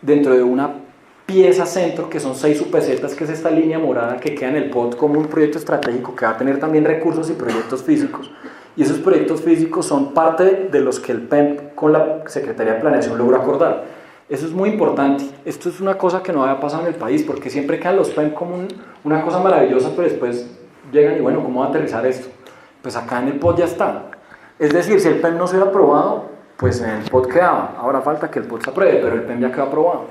dentro de una pieza centro que son 6 subpesetas, que es esta línea morada que queda en el POT como un proyecto estratégico que va a tener también recursos y proyectos físicos, y esos proyectos físicos son parte de los que el PEM con la Secretaría de Planeación logró acordar. Eso es muy importante. Esto es una cosa que no había pasado en el país, porque siempre quedan los PEM como una cosa maravillosa, pero después llegan y bueno, ¿cómo va a aterrizar esto? Pues acá en el POD ya está. Es decir, si el PEM no se hubiera aprobado, pues en el POD quedaba. Ahora falta que el POD se apruebe, pero el PEM ya quedó aprobado.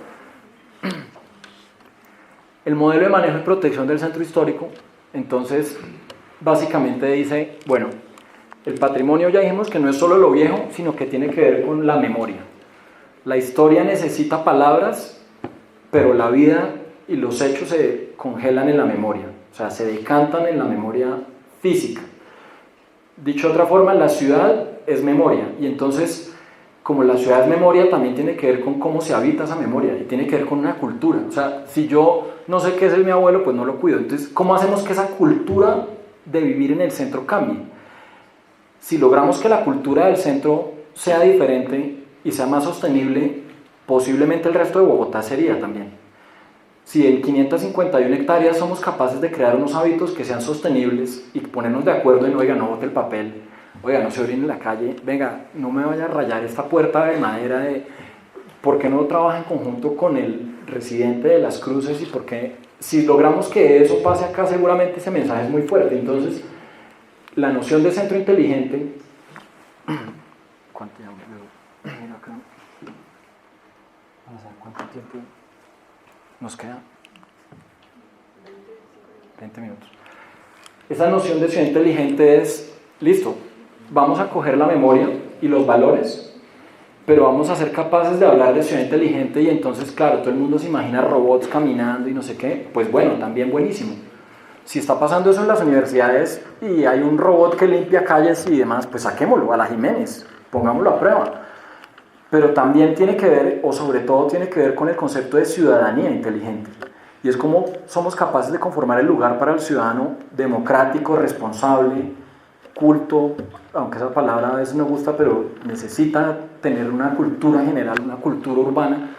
El modelo de manejo y protección del centro histórico, entonces, básicamente dice, bueno, el patrimonio ya dijimos que no es solo lo viejo, sino que tiene que ver con la memoria. La historia necesita palabras, pero la vida y los hechos se congelan en la memoria, o sea, se decantan en la memoria física. Dicho de otra forma, la ciudad es memoria, y entonces, como la ciudad es memoria, también tiene que ver con cómo se habita esa memoria, y tiene que ver con una cultura. O sea, si yo no sé qué es mi abuelo, pues no lo cuido. Entonces, ¿cómo hacemos que esa cultura de vivir en el centro cambie? Si logramos que la cultura del centro sea diferente y sea más sostenible, posiblemente el resto de Bogotá sería también. Si en 551 hectáreas somos capaces de crear unos hábitos que sean sostenibles y ponernos de acuerdo en, oiga, no bote el papel, oiga, no se orine en la calle, venga, no me vaya a rayar esta puerta de madera, ¿por qué no trabaja en conjunto con el residente de Las Cruces? Y por qué, si logramos que eso pase acá, seguramente ese mensaje es muy fuerte. Entonces, la noción de centro inteligente, ¿cuánto tiempo? Mira acá. Vamos a ver cuánto tiempo nos queda. 20 minutos. Esa noción de ciudad inteligente es, listo, vamos a coger la memoria y los valores, pero vamos a ser capaces de hablar de ciudad inteligente y entonces, claro, todo el mundo se imagina robots caminando y no sé qué, pues bueno, también buenísimo. Si está pasando eso en las universidades y hay un robot que limpia calles y demás, pues saquémoslo a la Jiménez, pongámoslo a prueba. Pero también tiene que ver, o sobre todo tiene que ver con el concepto de ciudadanía inteligente. Y es como somos capaces de conformar el lugar para el ciudadano democrático, responsable, culto, aunque esa palabra a veces no gusta, pero necesita tener una cultura general, una cultura urbana.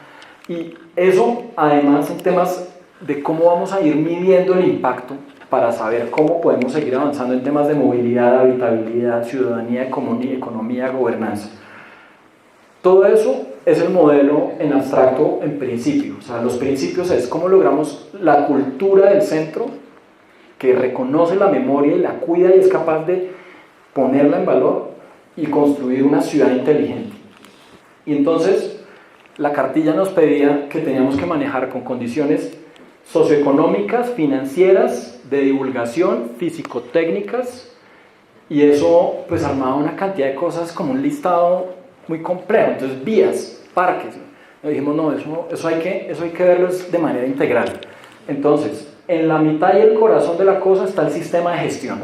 Y eso, además, en temas de cómo vamos a ir midiendo el impacto para saber cómo podemos seguir avanzando en temas de movilidad, habitabilidad, ciudadanía, economía, gobernanza. Todo eso es el modelo en abstracto en principio. O sea, los principios es cómo logramos la cultura del centro que reconoce la memoria y la cuida y es capaz de ponerla en valor y construir una ciudad inteligente. Y entonces la cartilla nos pedía que teníamos que manejar con condiciones socioeconómicas, financieras, de divulgación, físico-técnicas, y eso pues armaba una cantidad de cosas como un listado muy complejo. Entonces vías, parques, ¿no? Dijimos no, eso hay que verlo de manera integral. Entonces en la mitad y el corazón de la cosa está el sistema de gestión.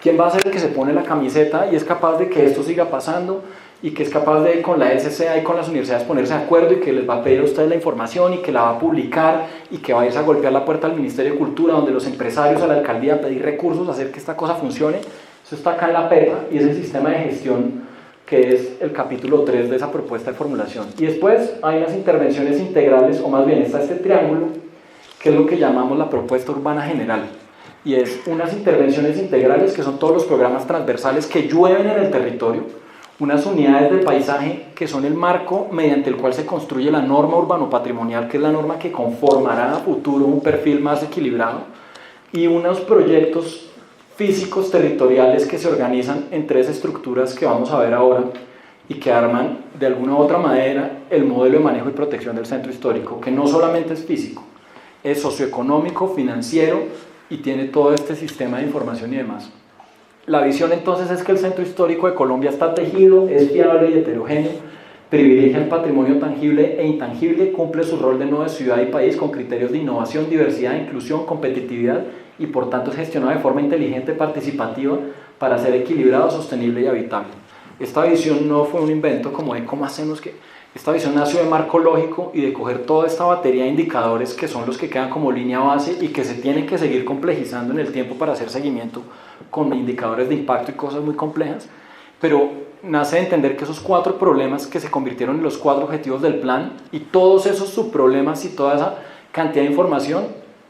¿Quién va a ser el que se pone la camiseta y es capaz de que esto siga pasando y que es capaz de con la SCA y con las universidades ponerse de acuerdo y que les va a pedir a ustedes la información y que la va a publicar y que va a irse a golpear la puerta del Ministerio de Cultura donde los empresarios a la alcaldía a pedir recursos a hacer que esta cosa funcione? Eso está acá en la PEPA y es el sistema de gestión que es el capítulo 3 de esa propuesta de formulación. Y después hay unas intervenciones integrales, o más bien está este triángulo, que es lo que llamamos la propuesta urbana general. Y es unas intervenciones integrales que son todos los programas transversales que llueven en el territorio, unas unidades de paisaje que son el marco mediante el cual se construye la norma urbano-patrimonial, que es la norma que conformará a futuro un perfil más equilibrado, y unos proyectos físicos territoriales que se organizan en tres estructuras que vamos a ver ahora y que arman de alguna u otra manera el modelo de manejo y protección del centro histórico, que no solamente es físico, es socioeconómico, financiero y tiene todo este sistema de información y demás. La visión entonces es que el centro histórico de Colombia está tejido, es fiable y heterogéneo, privilegia el patrimonio tangible e intangible, cumple su rol de nueva ciudad y país con criterios de innovación, diversidad, inclusión, competitividad y por tanto es gestionado de forma inteligente, participativa, para ser equilibrado, sostenible y habitable. Esta visión no fue un invento como de cómo hacemos que... Esta visión nació de marco lógico y de coger toda esta batería de indicadores que son los que quedan como línea base y que se tienen que seguir complejizando en el tiempo para hacer seguimiento con indicadores de impacto y cosas muy complejas, pero nace de entender que esos 4 problemas que se convirtieron en los 4 objetivos del plan y todos esos subproblemas y toda esa cantidad de información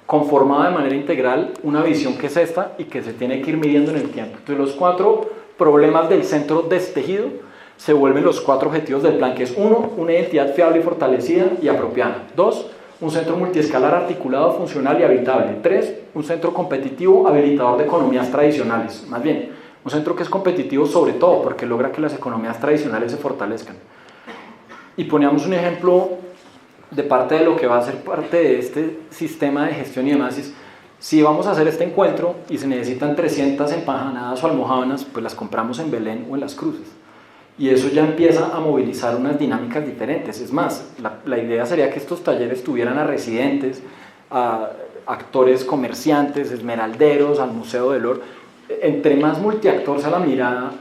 conformaba de manera integral una visión que es esta y que se tiene que ir midiendo en el tiempo. Entonces los 4 problemas del centro destejido se vuelven los 4 objetivos del plan, que es 1, una identidad fiable y fortalecida y apropiada. 2, un centro multiescalar articulado, funcional y habitable. 3, un centro competitivo habilitador de economías tradicionales. Más bien, un centro que es competitivo sobre todo porque logra que las economías tradicionales se fortalezcan. Y poníamos un ejemplo de parte de lo que va a ser parte de este sistema de gestión y demás. Es, si vamos a hacer este encuentro y se necesitan 300 empanadas o almojábanas, pues las compramos en Belén o en Las Cruces. Y eso ya empieza a movilizar unas dinámicas diferentes. Es más, la idea sería que estos talleres tuvieran a residentes, a actores comerciantes, esmeralderos, al Museo del Oro. Entre más multiactor sea la mirada,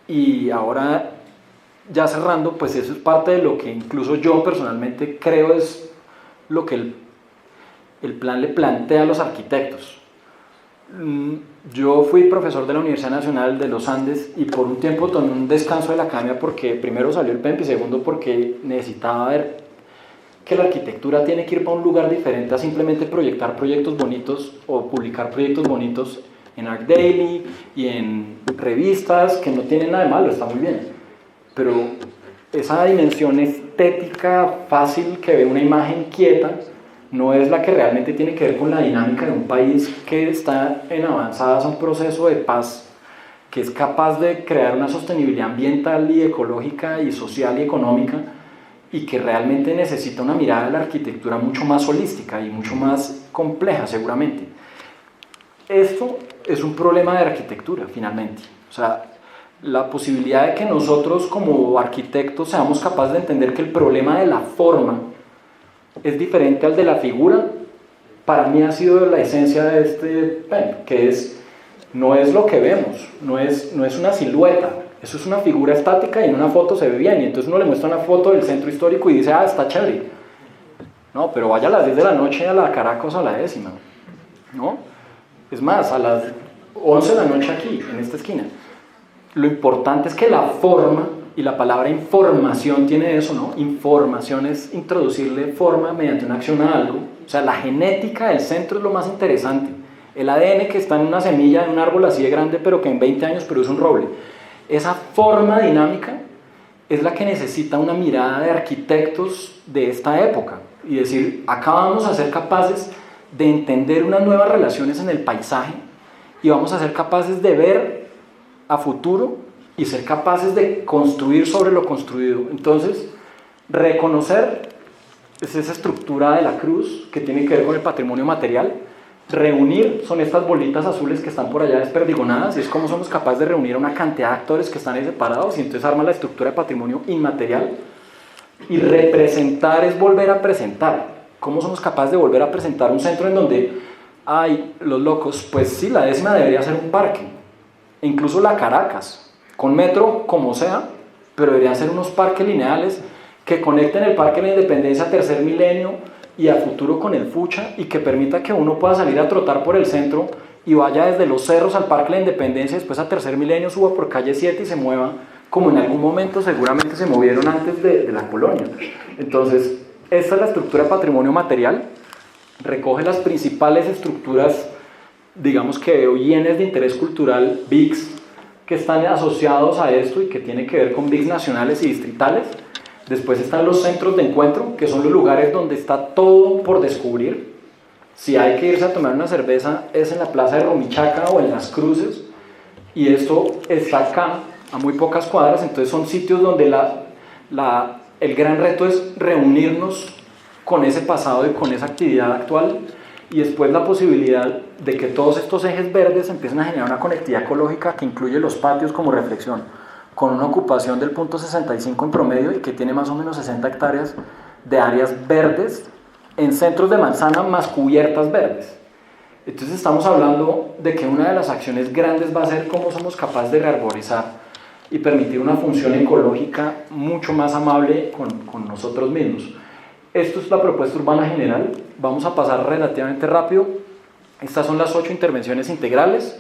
y ahora ya cerrando, pues eso es parte de lo que incluso yo personalmente creo es lo que el plan le plantea a los arquitectos. Yo fui profesor de la Universidad Nacional de los Andes y por un tiempo tomé un descanso de la academia porque primero salió el PEMP y segundo porque necesitaba ver que la arquitectura tiene que ir para un lugar diferente a simplemente proyectar proyectos bonitos o publicar proyectos bonitos en ArcDaily y en revistas, que no tienen nada de malo, está muy bien, pero esa dimensión estética fácil que ve una imagen quieta no es la que realmente tiene que ver con la dinámica de un país que está en avanzadas a un proceso de paz, que es capaz de crear una sostenibilidad ambiental y ecológica y social y económica, y que realmente necesita una mirada de la arquitectura mucho más holística y mucho más compleja seguramente. Esto es un problema de arquitectura finalmente, o sea, la posibilidad de que nosotros como arquitectos seamos capaces de entender que el problema de la forma es diferente al de la figura, para mí ha sido la esencia de este PEMP, que es, no es lo que vemos, no es una silueta, eso es una figura estática y en una foto se ve bien, y entonces uno le muestra una foto del centro histórico y dice, ah, está chévere. No, pero vaya a las 10 de la noche a la Caracas a la 10ª, ¿no? Es más, a las 11 de la noche aquí, en esta esquina. Lo importante es que la forma, y la palabra información tiene eso, ¿no? Información es introducirle forma mediante una acción a algo. O sea, la genética del centro es lo más interesante. El ADN que está en una semilla de un árbol así de grande, pero que en 20 años produce un roble. Esa forma dinámica es la que necesita una mirada de arquitectos de esta época. Y decir, acá vamos a ser capaces de entender unas nuevas relaciones en el paisaje y vamos a ser capaces de ver a futuro y ser capaces de construir sobre lo construido. Entonces, reconocer es esa estructura de la cruz que tiene que ver con el patrimonio material. Reunir son estas bolitas azules que están por allá desperdigonadas, y es como somos capaces de reunir a una cantidad de actores que están ahí separados, y entonces arma la estructura de patrimonio inmaterial. Y representar es volver a presentar. ¿Cómo somos capaces de volver a presentar un centro en donde hay los locos? Pues sí, la 10ª debería ser un parque, e incluso la Caracas, con metro como sea, pero deberían ser unos parques lineales que conecten el Parque de la Independencia a Tercer Milenio y a futuro con el Fucha, y que permita que uno pueda salir a trotar por el centro y vaya desde los cerros al Parque de la Independencia, después a Tercer Milenio, suba por calle 7 y se mueva como en algún momento seguramente se movieron antes de la colonia. Entonces, esta es la estructura de patrimonio material, recoge las principales estructuras, digamos que bienes de interés cultural, BICs, que están asociados a esto y que tiene que ver con BICs nacionales y distritales. Después están los centros de encuentro, que son los lugares donde está todo por descubrir. Si hay que irse a tomar una cerveza, es en la plaza de Rumichaca o en Las Cruces, y esto está acá, a muy pocas cuadras. Entonces son sitios donde el gran reto es reunirnos con ese pasado y con esa actividad actual, y después la posibilidad de que todos estos ejes verdes empiecen a generar una conectividad ecológica que incluye los patios como reflexión, con una ocupación del 0.65 en promedio y que tiene más o menos 60 hectáreas de áreas verdes en centros de manzana más cubiertas verdes. Entonces estamos hablando de que una de las acciones grandes va a ser cómo somos capaces de rearborizar y permitir una función ecológica mucho más amable con nosotros mismos. Esto es la propuesta urbana general. Vamos a pasar relativamente rápido. Estas son las 8 intervenciones integrales.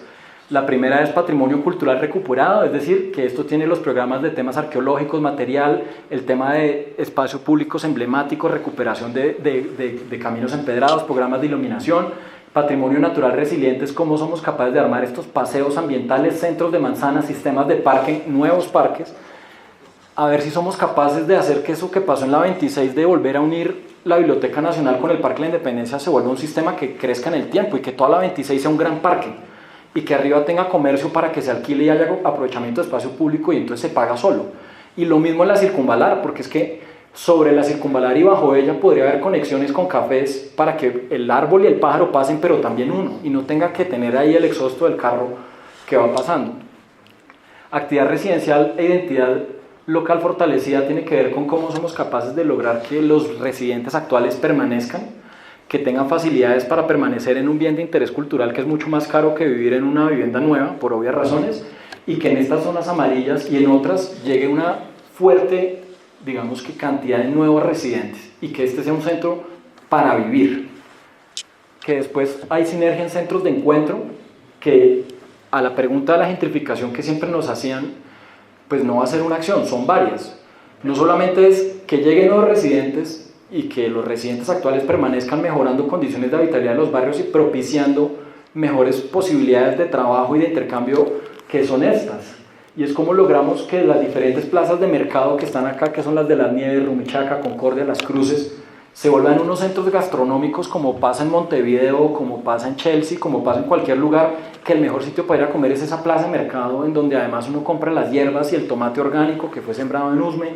La primera es patrimonio cultural recuperado, es decir, que esto tiene los programas de temas arqueológicos, material, el tema de espacios públicos emblemáticos, recuperación de caminos empedrados, programas de iluminación. Patrimonio natural resiliente es cómo somos capaces de armar estos paseos ambientales, centros de manzanas, sistemas de parque, nuevos parques. a ver si somos capaces de hacer que eso que pasó en la 26 de volver a unir la Biblioteca Nacional con el Parque de la Independencia se vuelva un sistema que crezca en el tiempo y que toda la 26 sea un gran parque y que arriba tenga comercio para que se alquile y haya aprovechamiento de espacio público y entonces se paga solo. Y lo mismo en la circunvalar, porque es que sobre la circunvalar y bajo ella podría haber conexiones con cafés para que el árbol y el pájaro pasen, pero también uno, y no tenga que tener ahí el exhausto del carro que va pasando. Actividad residencial e identidad local fortalecida tiene que ver con cómo somos capaces de lograr que los residentes actuales permanezcan, que tengan facilidades para permanecer en un bien de interés cultural que es mucho más caro que vivir en una vivienda nueva, por obvias razones, y que en estas zonas amarillas y en otras llegue una fuerte, digamos que cantidad de nuevos residentes y que este sea un centro para vivir. Que después hay sinergia en centros de encuentro, que a la pregunta de la gentrificación que siempre nos hacían, pues no va a ser una acción, son varias. No solamente es que lleguen nuevos residentes y que los residentes actuales permanezcan mejorando condiciones de habitabilidad de los barrios y propiciando mejores posibilidades de trabajo y de intercambio, que son estas. Y es como logramos que las diferentes plazas de mercado que están acá, que son las de Las Nieves, Rumichaca, Concordia, Las Cruces, se vuelvan unos centros gastronómicos como pasa en Montevideo, como pasa en Chelsea, como pasa en cualquier lugar, que el mejor sitio para ir a comer es esa plaza de mercado en donde además uno compra las hierbas y el tomate orgánico que fue sembrado en Usme,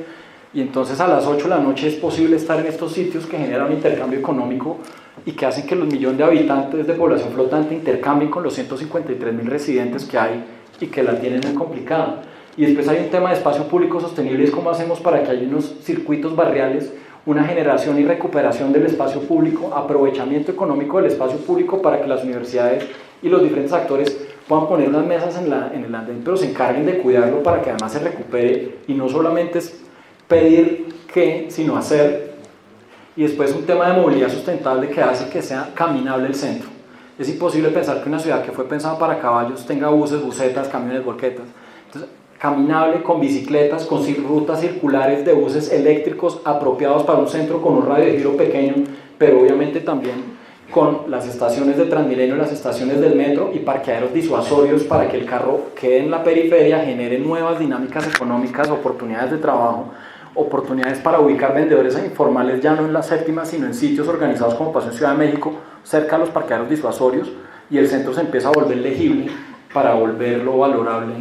y entonces a las 8 de la noche es posible estar en estos sitios que generan un intercambio económico y que hacen que los millones de habitantes de población flotante intercambien con los 153.000 residentes que hay y que la tienen muy complicada. Y después hay un tema de espacio público sostenible, es cómo hacemos para que haya unos circuitos barriales, una generación y recuperación del espacio público, aprovechamiento económico del espacio público para que las universidades y los diferentes actores puedan poner unas mesas en el andén, pero se encarguen de cuidarlo para que además se recupere y no solamente es pedir qué, sino hacer. Y después un tema de movilidad sustentable que hace que sea caminable el centro. Es imposible pensar que una ciudad que fue pensada para caballos tenga buses, busetas, camiones, volquetas. Entonces, caminable, con bicicletas, con rutas circulares de buses eléctricos apropiados para un centro con un radio de giro pequeño, pero obviamente también con las estaciones de Transmilenio, las estaciones del metro y parqueaderos disuasorios para que el carro quede en la periferia, genere nuevas dinámicas económicas, oportunidades de trabajo, oportunidades para ubicar vendedores informales ya no en la séptima, sino en sitios organizados como pasó en Ciudad de México, cerca de los parqueaderos disuasorios, y el centro se empieza a volver legible para volverlo valorable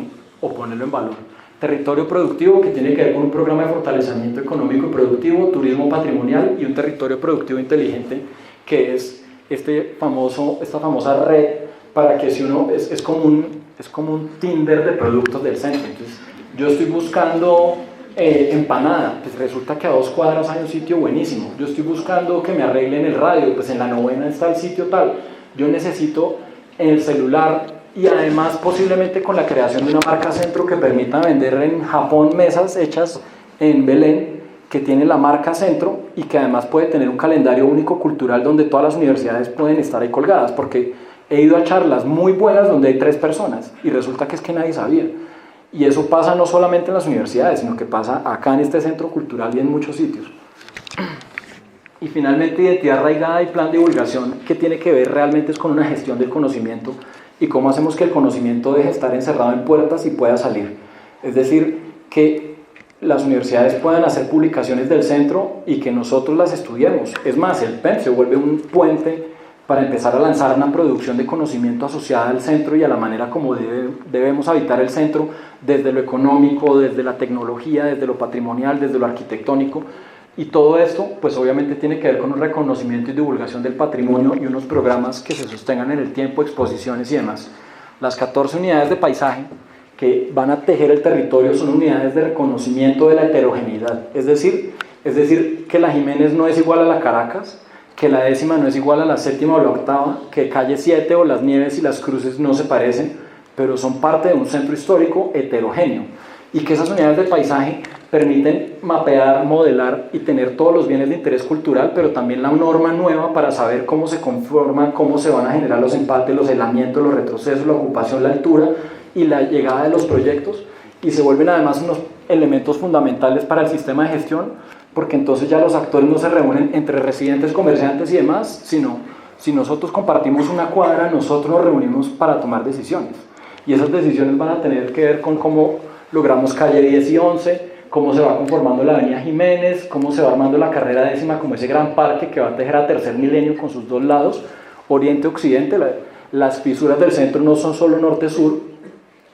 o ponerlo en valor. Territorio productivo, que tiene que ver con un programa de fortalecimiento económico y productivo, turismo patrimonial y un territorio productivo inteligente, que es esta famosa red para que si uno es como un Tinder de productos del centro. Entonces, yo estoy buscando empanada, pues resulta que a 2 cuadras hay un sitio buenísimo. Yo estoy buscando que me arreglen el radio, pues en la 9ª está el sitio tal. Yo necesito en el celular, y además posiblemente con la creación de una marca centro que permita vender en Japón mesas hechas en Belén, que tiene la marca centro y que además puede tener un calendario único cultural donde todas las universidades pueden estar ahí colgadas, porque he ido a charlas muy buenas donde hay 3 personas y resulta que es que nadie sabía. Y eso pasa no solamente en las universidades, sino que pasa acá en este centro cultural y en muchos sitios. Y finalmente, identidad arraigada y plan de divulgación, que tiene que ver realmente es con una gestión del conocimiento y cómo hacemos que el conocimiento deje de estar encerrado en puertas y pueda salir. Es decir, que las universidades puedan hacer publicaciones del centro y que nosotros las estudiemos. Es más, el PEN se vuelve un puente para empezar a lanzar una producción de conocimiento asociada al centro y a la manera como debemos habitar el centro, desde lo económico, desde la tecnología, desde lo patrimonial, desde lo arquitectónico. Y todo esto, pues obviamente tiene que ver con un reconocimiento y divulgación del patrimonio y unos programas que se sostengan en el tiempo, exposiciones y demás. Las 14 unidades de paisaje que van a tejer el territorio son unidades de reconocimiento de la heterogeneidad. Es decir que la Jiménez no es igual a la Caracas, que la 10ª no es igual a la 7ª o la 8ª, que Calle 7 o Las Nieves y Las Cruces no se parecen, pero son parte de un centro histórico heterogéneo, y que esas unidades de paisaje permiten mapear, modelar y tener todos los bienes de interés cultural, pero también la norma nueva para saber cómo se conforman, cómo se van a generar los empates, los aislamientos, los retrocesos, la ocupación, la altura y la llegada de los proyectos, y se vuelven además unos elementos fundamentales para el sistema de gestión, porque entonces ya los actores no se reúnen entre residentes, comerciantes y demás, sino si nosotros compartimos una cuadra, nosotros nos reunimos para tomar decisiones, y esas decisiones van a tener que ver con cómo logramos calle 10 y 11, cómo se va conformando la avenida Jiménez, cómo se va armando la carrera décima como ese gran parque que va a tejer a Tercer Milenio con sus dos lados, oriente-occidente. Las fisuras del centro no son solo norte-sur,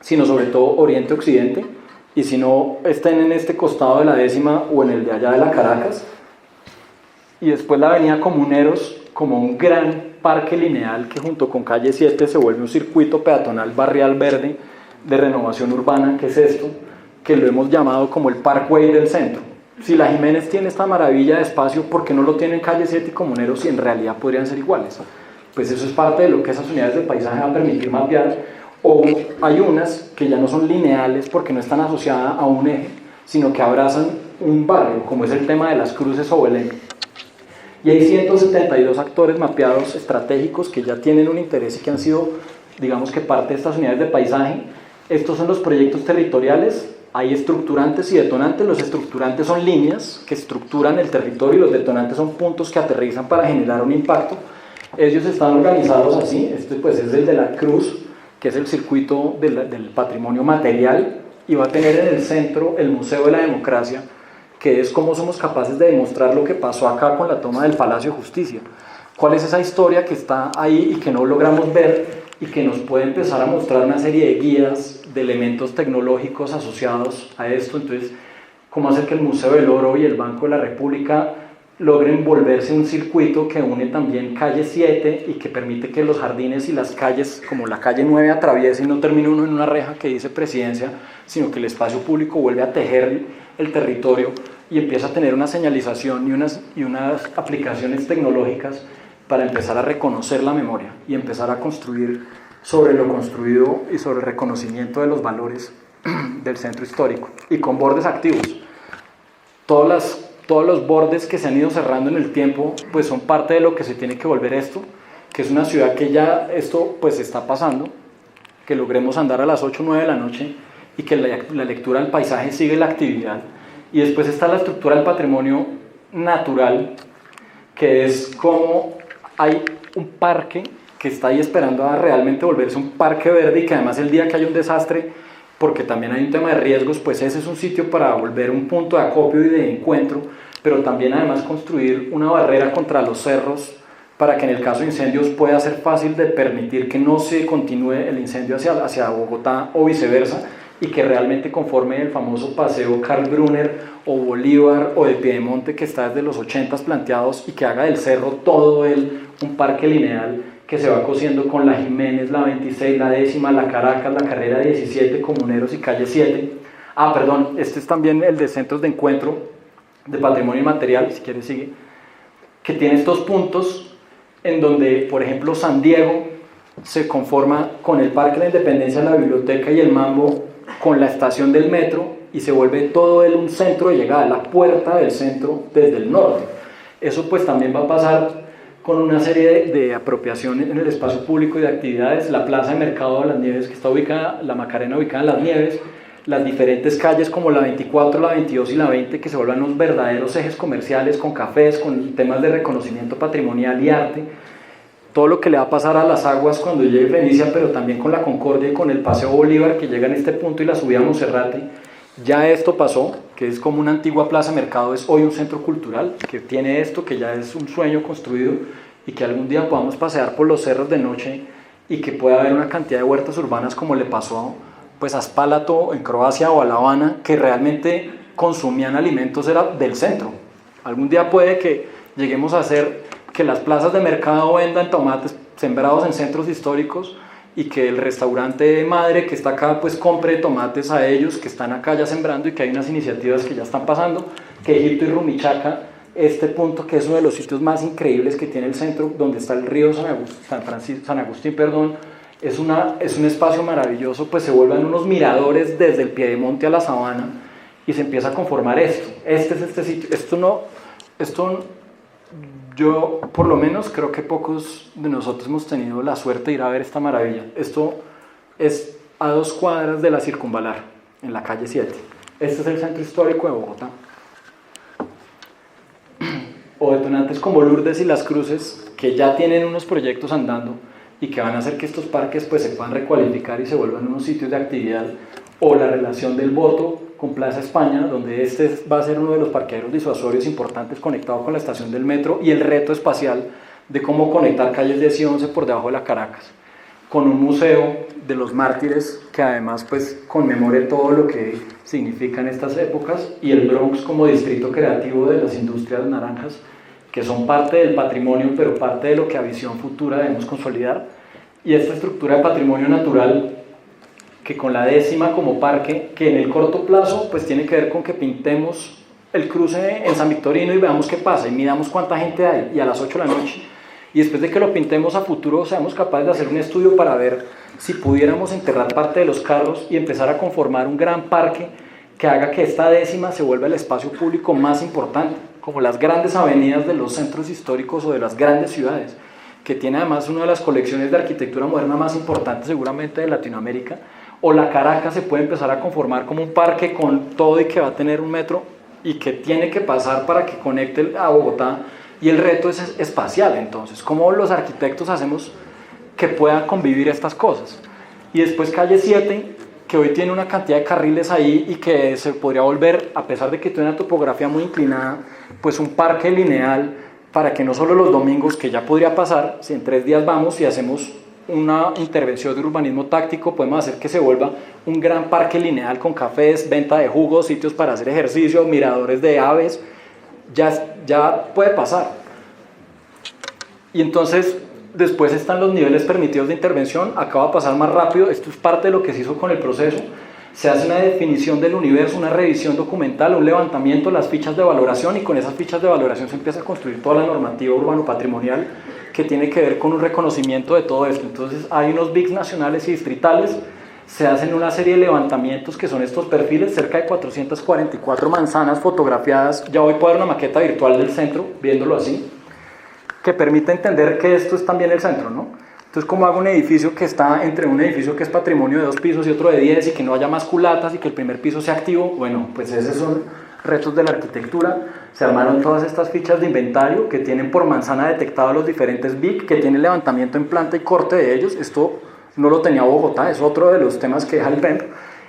sino sobre todo oriente-occidente, y si no estén en este costado de la décima o en el de allá de la Caracas. Y después la avenida Comuneros como un gran parque lineal que junto con calle 7 se vuelve un circuito peatonal barrial verde de renovación urbana, que es esto, que lo hemos llamado como el Parkway del centro. Si la Jiménez tiene esta maravilla de espacio, ¿por qué no lo tienen calle 7 y Comuneros si en realidad podrían ser iguales? Pues eso es parte de lo que esas unidades de paisaje van a permitir mapear. O hay unas que ya no son lineales porque no están asociadas a un eje, sino que abrazan un barrio, como es el tema de Las Cruces o Belén. Y hay 172 actores mapeados estratégicos que ya tienen un interés y que han sido, digamos que parte de estas unidades de paisaje. Estos son los proyectos territoriales. Hay estructurantes y detonantes. Los estructurantes son líneas que estructuran el territorio y los detonantes son puntos que aterrizan para generar un impacto. Ellos están organizados así. Este pues es el de la Cruz, que es el circuito del patrimonio material, y va a tener en el centro el Museo de la Democracia, que es cómo somos capaces de demostrar lo que pasó acá con la toma del Palacio de Justicia. ¿Cuál es esa historia que está ahí y que no logramos ver y que nos puede empezar a mostrar una serie de guías, de elementos tecnológicos asociados a esto? Entonces, ¿cómo hacer que el Museo del Oro y el Banco de la República logren volverse un circuito que une también calle 7 y que permite que los jardines y las calles, como la calle 9, atraviese y no termine uno en una reja que dice Presidencia, sino que el espacio público vuelve a tejer el territorio y empieza a tener una señalización y unas aplicaciones tecnológicas para empezar a reconocer la memoria y empezar a construir sobre lo construido y sobre el reconocimiento de los valores del centro histórico, y con bordes activos. Todos los bordes que se han ido cerrando en el tiempo pues son parte de lo que se tiene que volver esto, que es una ciudad que ya esto pues está pasando, que logremos andar a las 8 o 9 de la noche y que la lectura del paisaje sigue la actividad. Y después está la estructura del patrimonio natural, que es como hay un parque que está ahí esperando a realmente volverse un parque verde, y que además el día que hay un desastre, porque también hay un tema de riesgos, pues ese es un sitio para volver un punto de acopio y de encuentro, pero también además construir una barrera contra los cerros para que en el caso de incendios pueda ser fácil de permitir que no se continúe el incendio hacia Bogotá o viceversa, y que realmente conforme el famoso paseo Karl Brunner o Bolívar o de Piedemonte, que está desde los 80 planteados, y que haga del cerro todo él un parque lineal que se va cosiendo con la Jiménez, la 26, la décima, la Caracas, la carrera 17, Comuneros y calle 7. Este es también el de centros de encuentro de patrimonio inmaterial, si quieres sigue, que tiene estos puntos en donde, por ejemplo, San Diego se conforma con el Parque de la Independencia, la biblioteca y el Mambo, con la estación del metro, y se vuelve todo él un centro de llegada, la puerta del centro desde el norte. Eso pues también va a pasar con una serie de apropiaciones en el espacio público y de actividades. La plaza de mercado de Las Nieves, que está ubicada, la Macarena ubicada en Las Nieves, las diferentes calles como la 24, la 22 y la 20, que se vuelvan unos verdaderos ejes comerciales con cafés, con temas de reconocimiento patrimonial y arte. Todo lo que le va a pasar a las aguas cuando llegue Fenicia, pero también con la Concordia y con el Paseo Bolívar, que llega en este punto, y la subida a Monserrate. Ya esto pasó, que es como una antigua plaza mercado, es hoy un centro cultural que tiene esto, que ya es un sueño construido, y que algún día podamos pasear por los cerros de noche y que pueda haber una cantidad de huertas urbanas como le pasó pues a Spalato en Croacia o a La Habana, que realmente consumían alimentos era del centro. Algún día puede que lleguemos a hacer que las plazas de mercado vendan tomates sembrados en centros históricos, y que el restaurante madre que está acá pues compre tomates a ellos que están acá ya sembrando, y que hay unas iniciativas que ya están pasando, que Egipto y Rumichaca, este punto que es uno de los sitios más increíbles que tiene el centro, donde está el río San Agustín, es un espacio maravilloso, pues se vuelven unos miradores desde el Piedemonte a la Sabana, y se empieza a conformar esto. Este es este sitio. Yo, por lo menos, creo que pocos de nosotros hemos tenido la suerte de ir a ver esta maravilla. Esto es a 2 cuadras de la Circunvalar, en la calle 7. Este es el centro histórico de Bogotá. O detonantes como Lourdes y Las Cruces, que ya tienen unos proyectos andando y que van a hacer que estos parques pues se puedan recualificar y se vuelvan unos sitios de actividad. O la relación del voto con Plaza España, donde este va a ser uno de los parqueaderos disuasorios importantes conectado con la estación del metro, y el reto espacial de cómo conectar calles 10 y 11 por debajo de la Caracas, con un museo de los mártires que además pues conmemore todo lo que significan estas épocas, y el Bronx como distrito creativo de las industrias naranjas, que son parte del patrimonio, pero parte de lo que a visión futura debemos consolidar, y esta estructura de patrimonio natural que con la 10ª como parque, que en el corto plazo pues tiene que ver con que pintemos el cruce en San Victorino y veamos qué pasa y midamos cuánta gente hay, y a las 8 de la noche, y después de que lo pintemos a futuro seamos capaces de hacer un estudio para ver si pudiéramos enterrar parte de los carros y empezar a conformar un gran parque que haga que esta 10ª se vuelva el espacio público más importante, como las grandes avenidas de los centros históricos o de las grandes ciudades, que tiene además una de las colecciones de arquitectura moderna más importantes seguramente de Latinoamérica, o la Caracas se puede empezar a conformar como un parque con todo y que va a tener un metro y que tiene que pasar para que conecte a Bogotá, y el reto es espacial. Entonces, ¿cómo los arquitectos hacemos que puedan convivir estas cosas? Y después calle 7, que hoy tiene una cantidad de carriles ahí y que se podría volver, a pesar de que tiene una topografía muy inclinada, pues un parque lineal para que no solo los domingos, que ya podría pasar, si en 3 días vamos y hacemos una intervención de urbanismo táctico, podemos hacer que se vuelva un gran parque lineal con cafés, venta de jugos, sitios para hacer ejercicio, miradores de aves, ya puede pasar. Y entonces después están los niveles permitidos de intervención, acá va a pasar más rápido, esto es parte de lo que se hizo con el proceso. Se hace una definición del universo, una revisión documental, un levantamiento, las fichas de valoración, y con esas fichas de valoración se empieza a construir toda la normativa urbano-patrimonial que tiene que ver con un reconocimiento de todo esto. Entonces hay unos BICs nacionales y distritales, se hacen una serie de levantamientos que son estos perfiles, cerca de 444 manzanas fotografiadas. Ya hoy puedo ver una maqueta virtual del centro, viéndolo así, que permite entender que esto es también el centro, ¿no? Entonces, ¿cómo hago un edificio que está entre un edificio que es patrimonio de 2 pisos y otro de 10, y que no haya más culatas y que el primer piso sea activo? Bueno, pues esos son retos de la arquitectura. Se armaron todas estas fichas de inventario que tienen por manzana detectado los diferentes BIC, que tienen levantamiento en planta y corte de ellos. Esto no lo tenía Bogotá, es otro de los temas que deja el PEMP.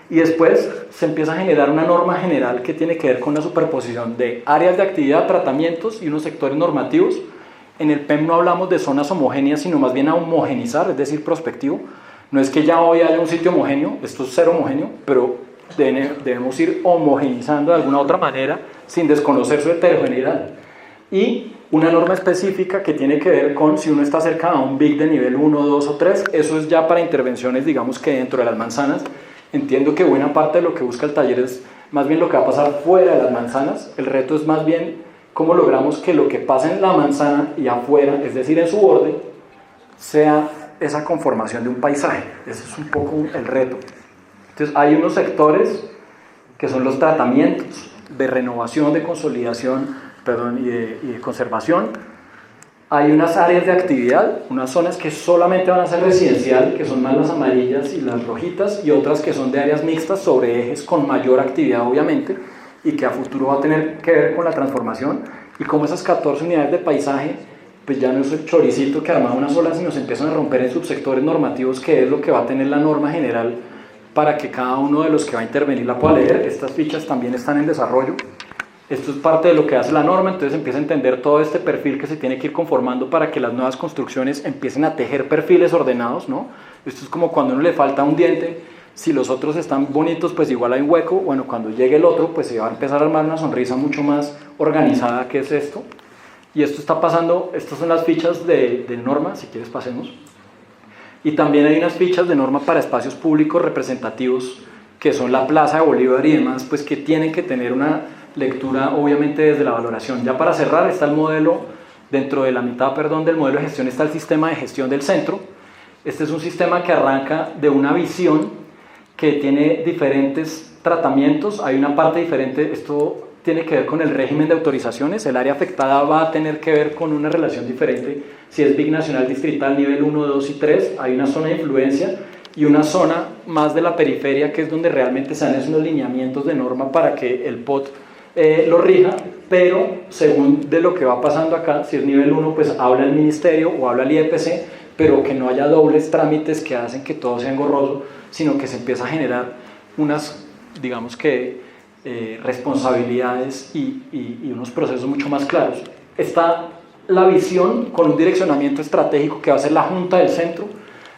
Y después se empieza a generar una norma general que tiene que ver con la superposición de áreas de actividad, tratamientos y unos sectores normativos. En el PEM no hablamos de zonas homogéneas, sino más bien a homogenizar, es decir, prospectivo. No es que ya hoy haya un sitio homogéneo, esto es cero homogéneo, pero debemos ir homogenizando de alguna otra manera sin desconocer su heterogeneidad. Y una norma específica que tiene que ver con si uno está cerca a un BIC de nivel 1, 2 o 3, eso es ya para intervenciones, digamos que dentro de las manzanas. Entiendo que buena parte de lo que busca el taller es más bien lo que va a pasar fuera de las manzanas. El reto es más bien cómo logramos que lo que pasa en la manzana y afuera, es decir, en su borde, sea esa conformación de un paisaje. Ese es un poco el reto. Entonces hay unos sectores que son los tratamientos de renovación, de consolidación, y de conservación. Hay unas áreas de actividad, unas zonas que solamente van a ser residencial, que son más las amarillas y las rojitas, y otras que son de áreas mixtas sobre ejes con mayor actividad obviamente, y que a futuro va a tener que ver con la transformación. Y como esas 14 unidades de paisaje, pues ya no es el choricito que arma una sola, sino se empiezan a romper en subsectores normativos, que es lo que va a tener la norma general para que cada uno de los que va a intervenir la pueda leer. Estas fichas también están en desarrollo. Esto es parte de lo que hace la norma, entonces empieza a entender todo este perfil que se tiene que ir conformando para que las nuevas construcciones empiecen a tejer perfiles ordenados, ¿no? Esto es como cuando a uno le falta un diente, si los otros están bonitos, pues igual hay un hueco. Bueno, cuando llegue el otro, pues se va a empezar a armar una sonrisa mucho más organizada, que es esto. Y esto está pasando, estas son las fichas de norma, si quieres pasemos. Y también hay unas fichas de norma para espacios públicos representativos, que son la Plaza de Bolívar y demás, pues que tienen que tener una lectura obviamente desde la valoración. Ya para cerrar, está el modelo, dentro de la mitad, del modelo de gestión está el sistema de gestión del centro. Este es un sistema que arranca de una visión que tiene diferentes tratamientos. Hay una parte diferente, esto tiene que ver con el régimen de autorizaciones. El área afectada va a tener que ver con una relación diferente. Si es BIC nacional distrital nivel 1, 2 y 3, hay una zona de influencia y una zona más de la periferia, que es donde realmente se dan esos lineamientos de norma para que el POT lo rija, pero según de lo que va pasando acá, si es nivel 1, pues habla el ministerio o habla el IEPC, pero que no haya dobles trámites que hacen que todo sea engorroso, sino que se empieza a generar unas, digamos que, responsabilidades y unos procesos mucho más claros. Está la visión con un direccionamiento estratégico que va a ser la junta del centro.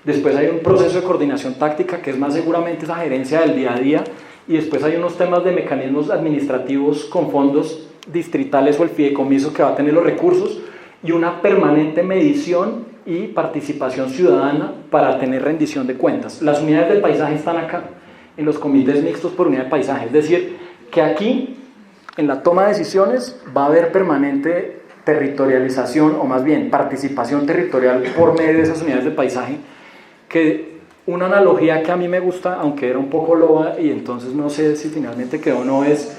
Después hay un proceso de coordinación táctica que es más seguramente esa gerencia del día a día, y después hay unos temas de mecanismos administrativos con fondos distritales o el fideicomiso que va a tener los recursos, y una permanente medición y participación ciudadana para tener rendición de cuentas. Las unidades del paisaje están acá, en los comités mixtos por unidad de paisaje, es decir, que aquí en la toma de decisiones va a haber permanente territorialización, o más bien participación territorial por medio de esas unidades de paisaje, que una analogía que a mí me gusta, aunque era un poco loba y entonces no sé si finalmente quedó o no, es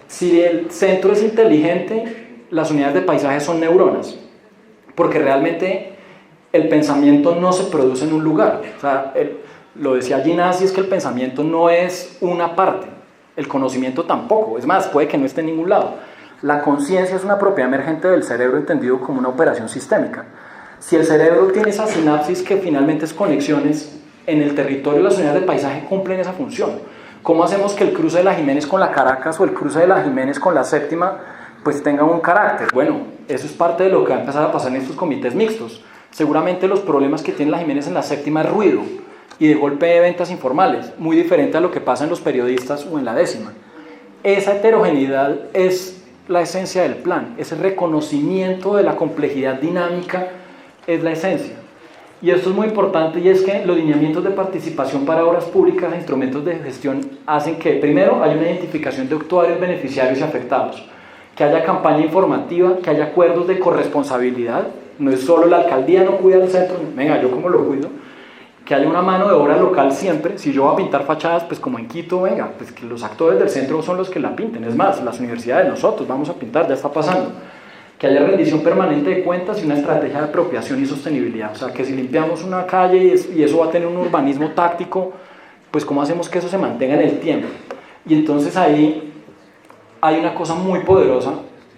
si el centro es inteligente, las unidades de paisaje son neuronas, porque realmente el pensamiento no se produce en un lugar. O sea, lo decía Ginasi, es que el pensamiento no es una parte, el conocimiento tampoco, es más, puede que no esté en ningún lado. La conciencia es una propiedad emergente del cerebro entendido como una operación sistémica. Si el cerebro tiene esa sinapsis que finalmente es conexiones, en el territorio las unidades de paisaje cumplen esa función. ¿Cómo hacemos que el cruce de la Jiménez con la Caracas o el cruce de la Jiménez con la Séptima pues tenga un carácter? Bueno, eso es parte de lo que va a empezar a pasar en estos comités mixtos. Seguramente los problemas que tiene la Jiménez en la Séptima es ruido y de golpe de ventas informales, muy diferente a lo que pasa en los periodistas o en la Décima. Esa heterogeneidad es la esencia del plan, ese reconocimiento de la complejidad dinámica es la esencia. Y esto es muy importante, y es que los lineamientos de participación para obras públicas e instrumentos de gestión hacen que, primero, haya una identificación de actuarios, beneficiarios y afectados, que haya campaña informativa, que haya acuerdos de corresponsabilidad, no es solo la alcaldía no cuida el centro, venga, yo cómo lo cuido, que haya una mano de obra local siempre. Si yo voy a pintar fachadas, pues como en Quito, venga, pues que los actores del centro son los que la pinten, es más, las universidades, nosotros vamos a pintar, ya está pasando. Que haya rendición permanente de cuentas y una estrategia de apropiación y sostenibilidad. O sea, que si limpiamos una calle y eso va a tener un urbanismo táctico, pues ¿cómo hacemos que eso se mantenga en el tiempo? Y entonces ahí hay una cosa muy poderosa,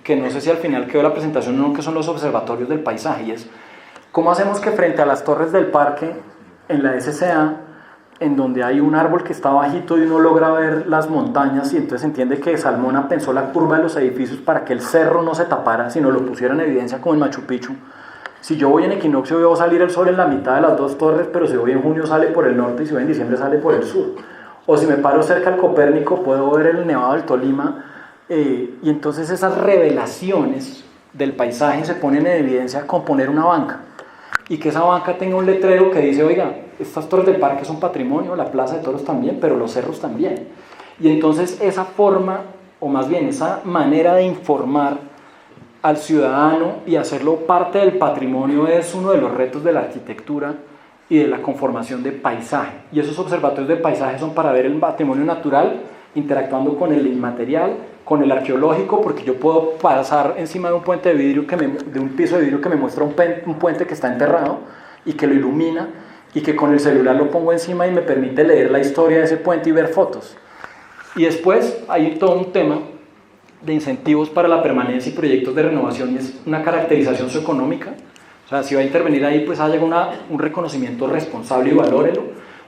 que no sé si al final quedó la presentación o no, que son los observatorios del paisaje, y es ¿cómo hacemos que frente a las torres del parque, en la SCA, en donde hay un árbol que está bajito y uno logra ver las montañas, y entonces entiende que Salmona pensó la curva de los edificios para que el cerro no se tapara, sino lo pusiera en evidencia como en Machu Picchu? Si yo voy en equinoccio veo salir el sol en la mitad de las dos torres, pero si voy en junio sale por el norte y si voy en diciembre sale por el sur. O si me paro cerca al Copérnico puedo ver el Nevado del Tolima, y entonces esas revelaciones del paisaje se ponen en evidencia con poner una banca, y que esa banca tenga un letrero que dice, oiga, estas torres del parque son patrimonio, la plaza de toros también, pero los cerros también. Y entonces esa forma, o más bien esa manera de informar al ciudadano y hacerlo parte del patrimonio, es uno de los retos de la arquitectura y de la conformación de paisaje. Y esos observatorios de paisaje son para ver el patrimonio natural interactuando con el inmaterial, con el arqueológico, porque yo puedo pasar encima de un puente de vidrio, de un piso de vidrio que me muestra un puente que está enterrado y que lo ilumina, y que con el celular lo pongo encima y me permite leer la historia de ese puente y ver fotos. Y después hay todo un tema de incentivos para la permanencia y proyectos de renovación, y es una caracterización socioeconómica. O sea, si va a intervenir ahí, pues haya un reconocimiento responsable y valórelo,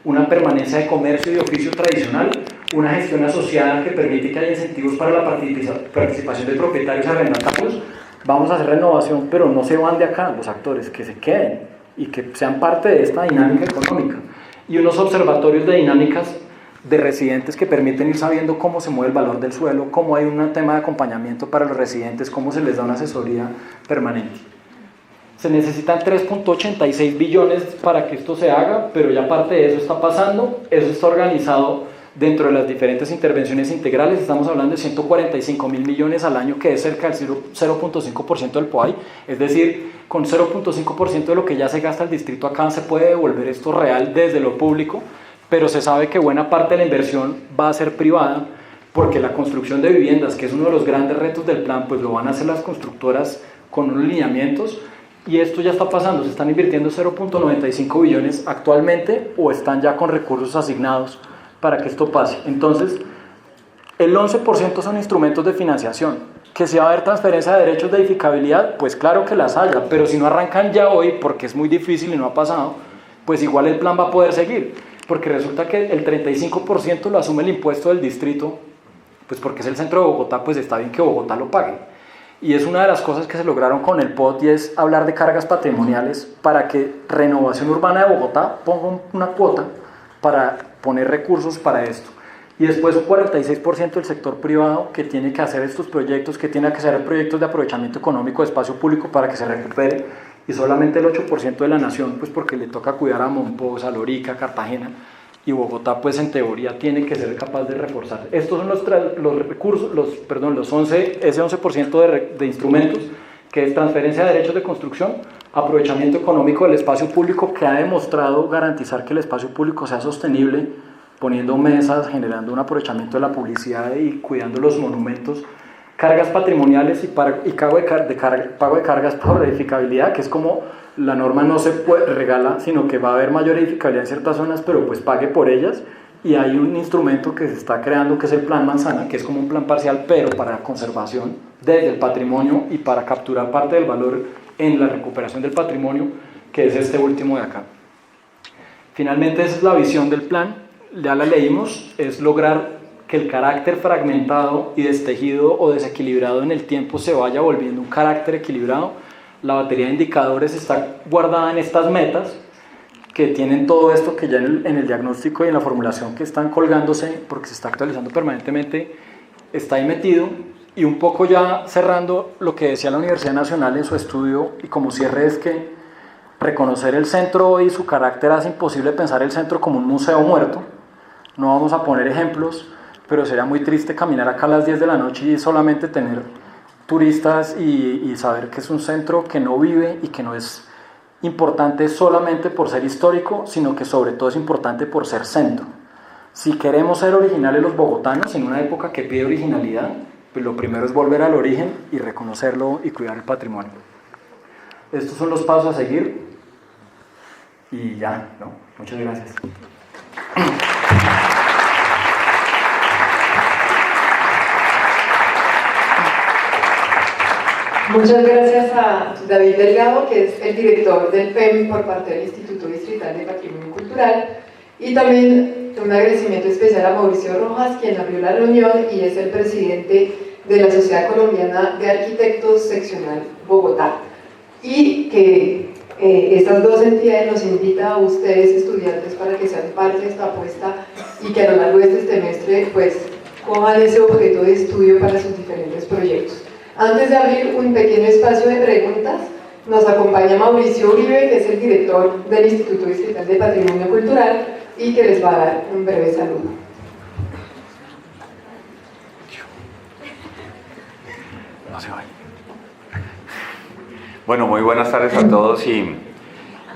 una permanencia de comercio y de oficio tradicional, una gestión asociada que permite que haya incentivos para la participación de propietarios y arrendatarios. Vamos a hacer renovación, pero no se van de acá los actores, que se queden y que sean parte de esta dinámica económica. Y unos observatorios de dinámicas de residentes que permiten ir sabiendo cómo se mueve el valor del suelo, cómo hay un tema de acompañamiento para los residentes, cómo se les da una asesoría permanente. Se necesitan 3.86 billones para que esto se haga, pero ya parte de eso está pasando. Eso está organizado dentro de las diferentes intervenciones integrales. Estamos hablando de 145.000 millones al año, que es cerca del 0.5% del POAI, es decir, con 0.5% de lo que ya se gasta el distrito acá se puede devolver esto real desde lo público, pero se sabe que buena parte de la inversión va a ser privada, porque la construcción de viviendas, que es uno de los grandes retos del plan, pues lo van a hacer las constructoras con unos lineamientos, y esto ya está pasando. Se están invirtiendo 0.95 billones actualmente, o están ya con recursos asignados para que esto pase. Entonces, el 11% son instrumentos de financiación. Que si va a haber transferencia de derechos de edificabilidad, pues claro que las haya, pero si no arrancan ya hoy, porque es muy difícil y no ha pasado, pues igual el plan va a poder seguir, porque resulta que el 35% lo asume el impuesto del distrito pues porque es el centro de Bogotá, pues está bien que Bogotá lo pague. Y es una de las cosas que se lograron con el POT y es hablar de cargas patrimoniales para que Renovación Urbana de Bogotá ponga una cuota para poner recursos para esto. Y después un 46% del sector privado que tiene que hacer estos proyectos, que tiene que hacer proyectos de aprovechamiento económico de espacio público para que se recupere, y solamente el 8% de la nación, pues porque le toca cuidar a Monpós, a Lorica, Cartagena, y Bogotá pues en teoría tiene que ser capaz de reforzar. Estos son los recursos, ese 11% de instrumentos, que es transferencia de derechos de construcción, aprovechamiento económico del espacio público, que ha demostrado garantizar que el espacio público sea sostenible, poniendo mesas, generando un aprovechamiento de la publicidad y cuidando los monumentos, cargas patrimoniales y pago de cargas por edificabilidad, que es como la norma no se regala, sino que va a haber mayor edificabilidad en ciertas zonas, pero pues pague por ellas. Y hay un instrumento que se está creando, que es el Plan Manzana, que es como un plan parcial, pero para conservación desde el patrimonio y para capturar parte del valor en la recuperación del patrimonio, que es este último de acá. Finalmente, esa es la visión del plan, ya la leímos, es lograr que el carácter fragmentado y destejido o desequilibrado en el tiempo se vaya volviendo un carácter equilibrado. La batería de indicadores está guardada en estas metas, que tienen todo esto que ya en el diagnóstico y en la formulación que están colgándose, porque se está actualizando permanentemente, está ahí metido. Y un poco ya cerrando lo que decía la Universidad Nacional en su estudio, y como cierre, es que reconocer el centro y su carácter hace imposible pensar el centro como un museo muerto. No vamos a poner ejemplos, pero sería muy triste caminar acá a las 10 de la noche y solamente tener turistas y saber que es un centro que no vive y que no es importante solamente por ser histórico, sino que sobre todo es importante por ser centro. Si queremos ser originales los bogotanos en una época que pide originalidad, pues lo primero es volver al origen y reconocerlo y cuidar el patrimonio. Estos son los pasos a seguir y ya, ¿no? Muchas gracias. Muchas gracias a David Delgado, que es el director del PEM por parte del Instituto Distrital de Patrimonio Cultural, y también un agradecimiento especial a Mauricio Rojas, quien abrió la reunión y es el presidente de la Sociedad Colombiana de Arquitectos Seccional Bogotá, y que estas dos entidades nos invitan a ustedes, estudiantes, para que sean parte de esta apuesta y que a lo largo de este semestre pues cojan ese objeto de estudio para sus diferentes proyectos. Antes de abrir un pequeño espacio de preguntas, nos acompaña Mauricio Uribe, que es el director del Instituto Distrital de Patrimonio Cultural y que les va a dar un breve saludo. No se vaya. Bueno, muy buenas tardes a todos y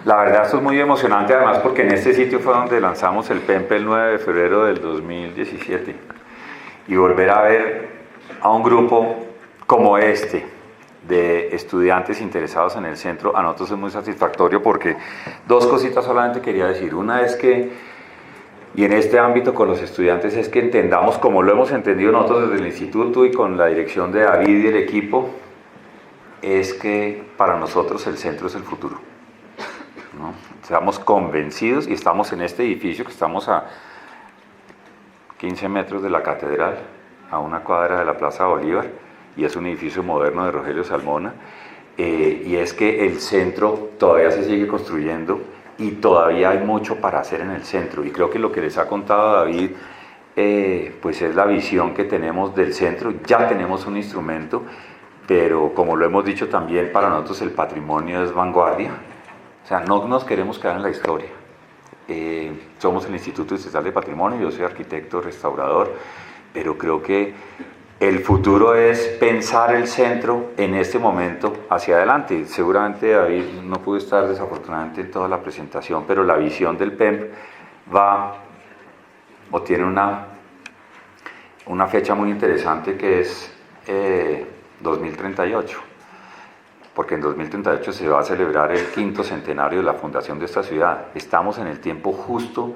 la verdad esto es muy emocionante, además porque en este sitio fue donde lanzamos el PEMP el 9 de febrero del 2017 y volver a ver a un grupo como este, de estudiantes interesados en el centro, a nosotros es muy satisfactorio porque dos cositas solamente quería decir. Una es que, y en este ámbito con los estudiantes, es que entendamos como lo hemos entendido nosotros desde el instituto y con la dirección de David y el equipo, es que para nosotros el centro es el futuro, ¿no? Estamos convencidos y estamos en este edificio que estamos a 15 metros de la catedral, a una cuadra de la Plaza Bolívar, y es un edificio moderno de Rogelio Salmona, y es que el centro todavía se sigue construyendo y todavía hay mucho para hacer en el centro, y creo que lo que les ha contado David pues es la visión que tenemos del centro. Ya tenemos un instrumento, pero como lo hemos dicho también, para nosotros el patrimonio es vanguardia, o sea, no nos queremos quedar en la historia. Somos el Instituto Distrital de Patrimonio, yo soy arquitecto restaurador, pero creo que el futuro es pensar el centro en este momento hacia adelante. Seguramente David no pudo estar desafortunadamente en toda la presentación, pero la visión del PEMP va o tiene una fecha muy interesante que es 2038, porque en 2038 se va a celebrar el 5º centenario de la fundación de esta ciudad. Estamos en el tiempo justo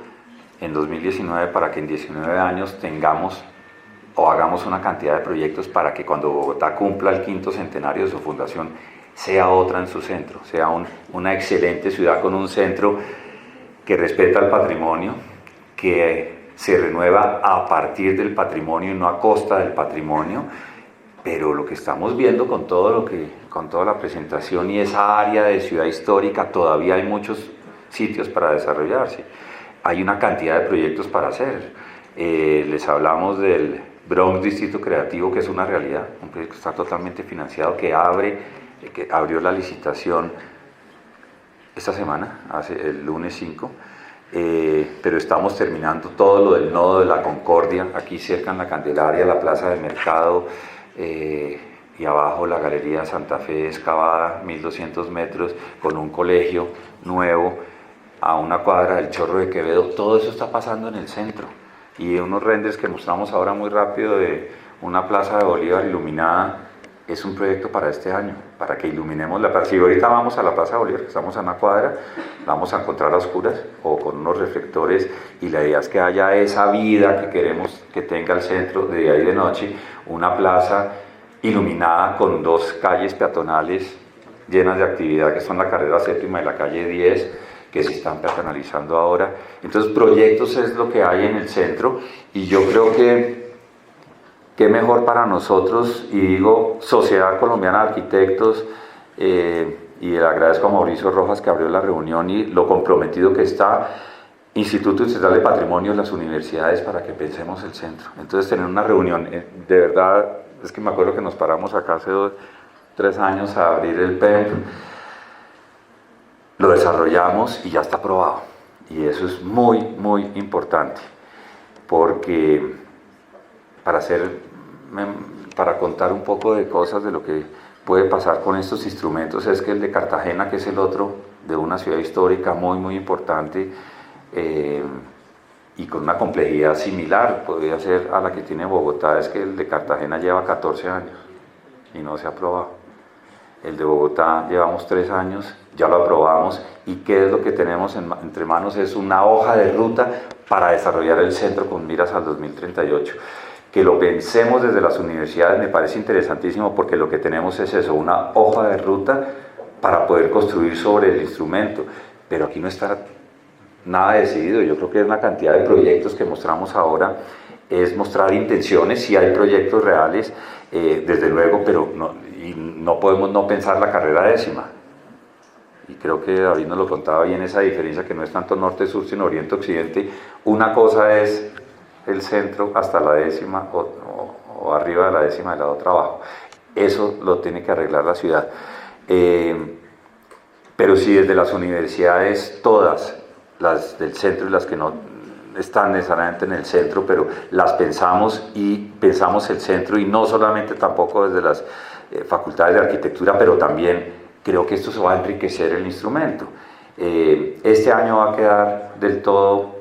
en 2019 para que en 19 años tengamos o hagamos una cantidad de proyectos para que cuando Bogotá cumpla el 5º centenario de su fundación sea otra en su centro, sea una excelente ciudad con un centro que respeta el patrimonio, que se renueva a partir del patrimonio y no a costa del patrimonio, pero lo que estamos viendo con toda la presentación y esa área de ciudad histórica, todavía hay muchos sitios para desarrollarse. Hay una cantidad de proyectos para hacer. Les hablamos del Bronx Distrito Creativo, que es una realidad, un proyecto que está totalmente financiado, que abrió la licitación esta semana, el lunes 5, pero estamos terminando todo lo del nodo de la Concordia, aquí cerca en la Candelaria, la Plaza del Mercado, y abajo la Galería Santa Fe excavada, 1200 metros, con un colegio nuevo, a una cuadra del Chorro de Quevedo. Todo eso está pasando en el centro, y unos renders que mostramos ahora muy rápido de una Plaza de Bolívar iluminada, es un proyecto para este año, para que iluminemos la plaza. Si ahorita vamos a la Plaza de Bolívar, que estamos a una cuadra, la vamos a encontrar a oscuras o con unos reflectores, y la idea es que haya esa vida que queremos que tenga el centro de día y de noche, una plaza iluminada con 2 calles peatonales llenas de actividad, que son la carrera 7ª y la calle 10, que se están peatonalizando ahora. Entonces, proyectos es lo que hay en el centro, y yo creo que qué mejor para nosotros, y digo Sociedad Colombiana de Arquitectos, y le agradezco a Mauricio Rojas que abrió la reunión y lo comprometido que está Instituto Distrital de Patrimonio, las universidades, para que pensemos el centro. Entonces, tener una reunión, de verdad, es que me acuerdo que nos paramos acá hace 3 años a abrir el PEM, lo desarrollamos y ya está aprobado, y eso es muy, muy importante, porque para contar un poco de cosas de lo que puede pasar con estos instrumentos, es que el de Cartagena, que es el otro de una ciudad histórica muy, muy importante, y con una complejidad similar, podría ser a la que tiene Bogotá, es que el de Cartagena lleva 14 años y no se ha aprobado. El de Bogotá llevamos 3 años, ya lo aprobamos, y ¿qué es lo que tenemos entre manos? Es una hoja de ruta para desarrollar el centro con miras al 2038. Que lo pensemos desde las universidades me parece interesantísimo, porque lo que tenemos es eso, una hoja de ruta para poder construir sobre el instrumento, pero aquí no está nada decidido. Yo creo que es una cantidad de proyectos que mostramos ahora, es mostrar intenciones, si hay proyectos reales, desde luego, pero no podemos no pensar la carrera 10ª, y creo que David nos lo contaba bien, esa diferencia que no es tanto norte-sur sino oriente-occidente. Una cosa es el centro hasta la 10ª, o arriba de la 10ª, y la otra abajo. Eso lo tiene que arreglar la ciudad. Pero si desde las universidades, todas las del centro y las que no están necesariamente en el centro, pero las pensamos, y pensamos el centro, y no solamente tampoco desde las facultades de arquitectura, pero también creo que esto se va a enriquecer el instrumento. Este año va a quedar del todo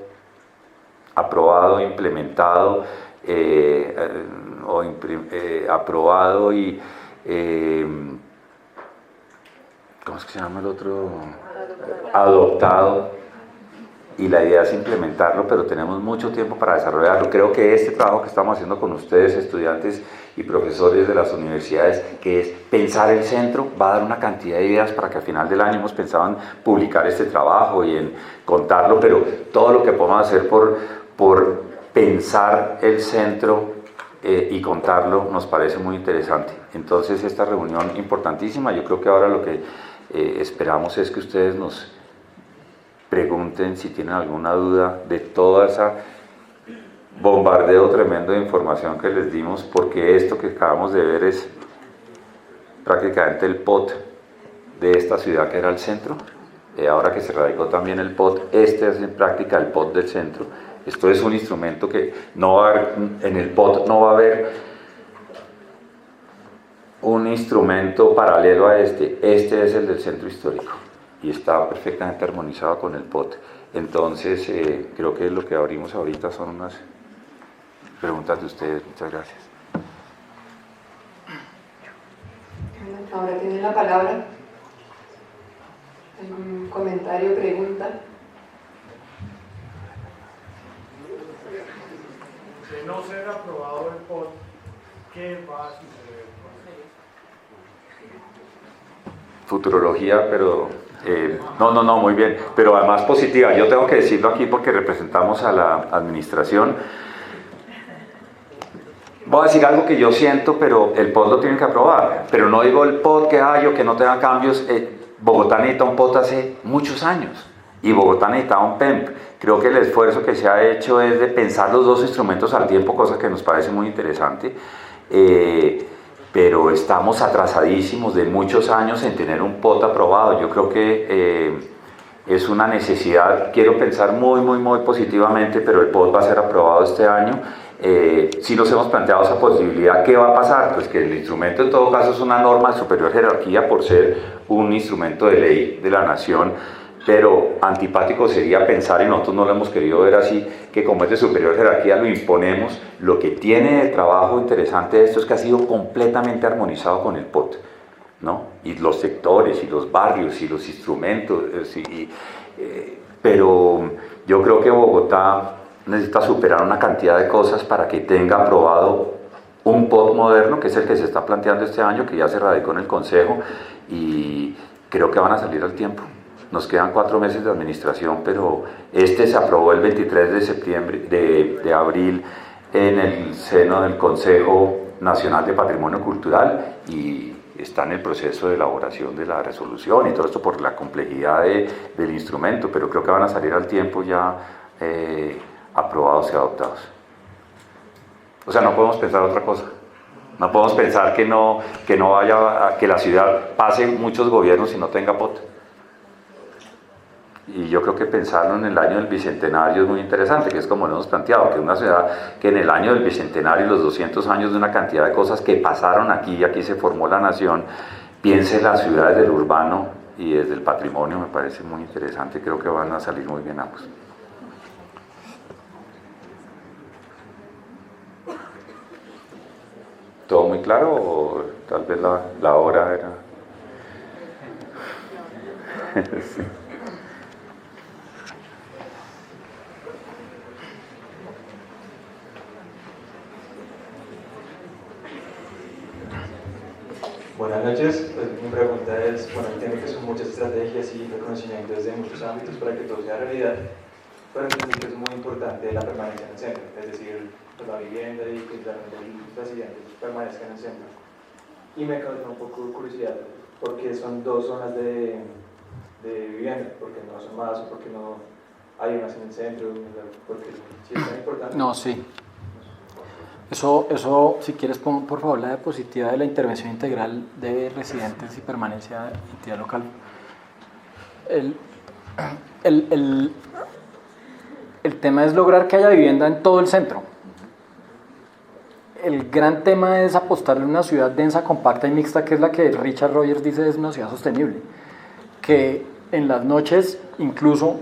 aprobado, implementado, aprobado y ¿cómo es que se llama el otro? Adoptado, y la idea es implementarlo, pero tenemos mucho tiempo para desarrollarlo. Creo que este trabajo que estamos haciendo con ustedes, estudiantes y profesores de las universidades, que es pensar el centro, va a dar una cantidad de ideas para que al final del año hemos pensado en publicar este trabajo y en contarlo, pero todo lo que podemos hacer por pensar el centro y contarlo nos parece muy interesante. Entonces, esta reunión importantísima, yo creo que ahora lo que esperamos es que ustedes nos pregunten si tienen alguna duda de toda esa bombardeo tremendo de información que les dimos, porque esto que acabamos de ver es prácticamente el POT de esta ciudad que era el centro. Ahora que se radicó también el POT, este es en práctica el POT del centro. Esto es un instrumento que no va a haber, en el POT no va a haber un instrumento paralelo a este es el del centro histórico, y está perfectamente armonizado con el POT. Entonces, creo que lo que abrimos ahorita son unas preguntas de ustedes. Muchas gracias. Ahora tiene la palabra. ¿Algún comentario, pregunta? De no ser aprobado el POT, ¿qué va a suceder? Futurología, pero No, muy bien, pero además positiva. Yo tengo que decirlo aquí porque representamos a la administración. Voy a decir algo que yo siento, pero el POT lo tienen que aprobar. Pero no digo el POT que hay o que no tenga cambios. Bogotá necesita un POT hace muchos años y Bogotá necesitaba un PEMP. Creo que el esfuerzo que se ha hecho es de pensar los dos instrumentos al tiempo, cosa que nos parece muy interesante. Pero estamos atrasadísimos de muchos años en tener un POT aprobado. Yo creo que es una necesidad, quiero pensar muy positivamente, pero el POT va a ser aprobado este año. Si nos hemos planteado esa posibilidad, ¿qué va a pasar? Pues que el instrumento en todo caso es una norma de superior jerarquía por ser un instrumento de ley de la nación, pero antipático sería pensar, y nosotros no lo hemos querido ver así, que como es de superior jerarquía lo imponemos. Lo que tiene de trabajo interesante de esto es que ha sido completamente armonizado con el POT, ¿no? Y los sectores, y los barrios, y los instrumentos, pero yo creo que Bogotá necesita superar una cantidad de cosas para que tenga aprobado un POT moderno, que es el que se está planteando este año, que ya se radicó en el Consejo, y creo que van a salir al tiempo. Nos quedan 4 meses de administración, pero este se aprobó el 23 de septiembre, de abril, en el seno del Consejo Nacional de Patrimonio Cultural, y está en el proceso de elaboración de la resolución y todo esto por la complejidad del instrumento, pero creo que van a salir al tiempo ya aprobados y adoptados. O sea, no podemos pensar otra cosa. No podemos pensar que no vaya a que la ciudad pase muchos gobiernos y no tenga POT. Y yo creo que pensarlo en el año del Bicentenario es muy interesante, que es como lo hemos planteado, que una ciudad que en el año del Bicentenario y los 200 años de una cantidad de cosas que pasaron aquí, y aquí se formó la nación, piense la ciudad desde el urbano y desde el patrimonio. Me parece muy interesante, creo que van a salir muy bien ambos. ¿Todo muy claro o tal vez la hora era...? Sí. Buenas noches, pues mi pregunta es, bueno, entiendo que son muchas estrategias y reconocimientos de muchos ámbitos para que todo sea realidad, pero entiendo que es muy importante la permanencia en el centro, es decir, pues, la vivienda y que realmente los residentes permanezcan en el centro. Y me causa un poco de curiosidad, ¿por qué son 2 zonas de vivienda? ¿Por qué no son más o por qué no hay unas en el centro? Porque sí es tan importante. No, sí. Eso, si quieres, pon por favor la diapositiva de la intervención integral de residentes y permanencia de entidad local. El tema es lograr que haya vivienda en todo el centro. El gran tema es apostarle a una ciudad densa, compacta y mixta, que es la que Richard Rogers dice es una ciudad sostenible. Que en las noches, incluso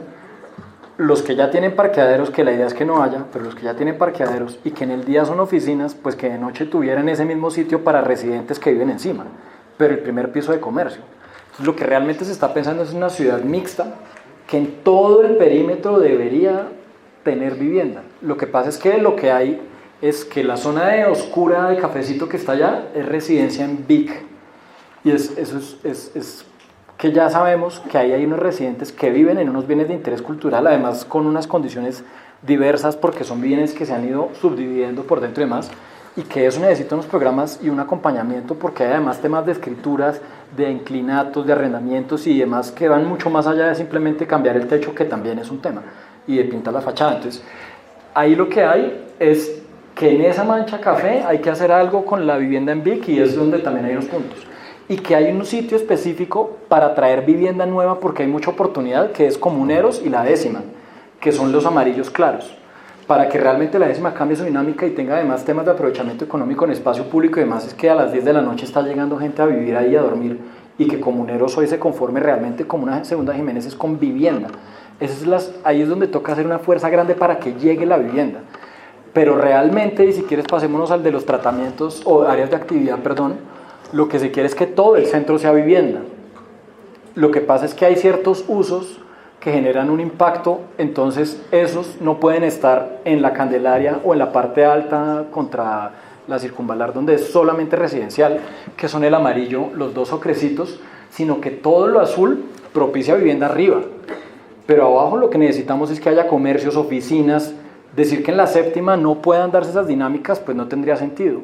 los que ya tienen parqueaderos, que la idea es que no haya, pero los que ya tienen parqueaderos y que en el día son oficinas, pues que de noche tuvieran ese mismo sitio para residentes que viven encima, pero el primer piso de comercio. Entonces, lo que realmente se está pensando es una ciudad mixta, que en todo el perímetro debería tener vivienda. Lo que pasa es que lo que hay es que la zona de oscura de Cafecito que está allá es residencia en Vic, y eso es que ya sabemos que ahí hay unos residentes que viven en unos bienes de interés cultural, además con unas condiciones diversas porque son bienes que se han ido subdividiendo por dentro y demás, y que eso necesita unos programas y un acompañamiento porque hay además temas de escrituras, de inclinatos, de arrendamientos y demás que van mucho más allá de simplemente cambiar el techo, que también es un tema, y de pintar la fachada. Entonces, ahí lo que hay es que en esa mancha café hay que hacer algo con la vivienda en Vic, y es donde también hay unos puntos. Y que hay un sitio específico para traer vivienda nueva porque hay mucha oportunidad, que es Comuneros y La Décima, que son los amarillos claros, para que realmente La Décima cambie su dinámica y tenga además temas de aprovechamiento económico en espacio público y demás. Es que a las 10 de la noche está llegando gente a vivir ahí, a dormir, y que Comuneros hoy se conforme realmente como una segunda Jiménez es con vivienda. Ahí es donde toca hacer una fuerza grande para que llegue la vivienda. Pero realmente, y si quieres pasémonos al de los tratamientos o áreas de actividad, perdón, lo que se quiere es que todo el centro sea vivienda. Lo que pasa es que hay ciertos usos que generan un impacto, entonces esos no pueden estar en la Candelaria o en la parte alta contra la Circunvalar, donde es solamente residencial, que son el amarillo, los 2 ocrecitos, sino que todo lo azul propicia vivienda arriba. Pero abajo lo que necesitamos es que haya comercios, oficinas. Decir que en la séptima no puedan darse esas dinámicas, pues no tendría sentido.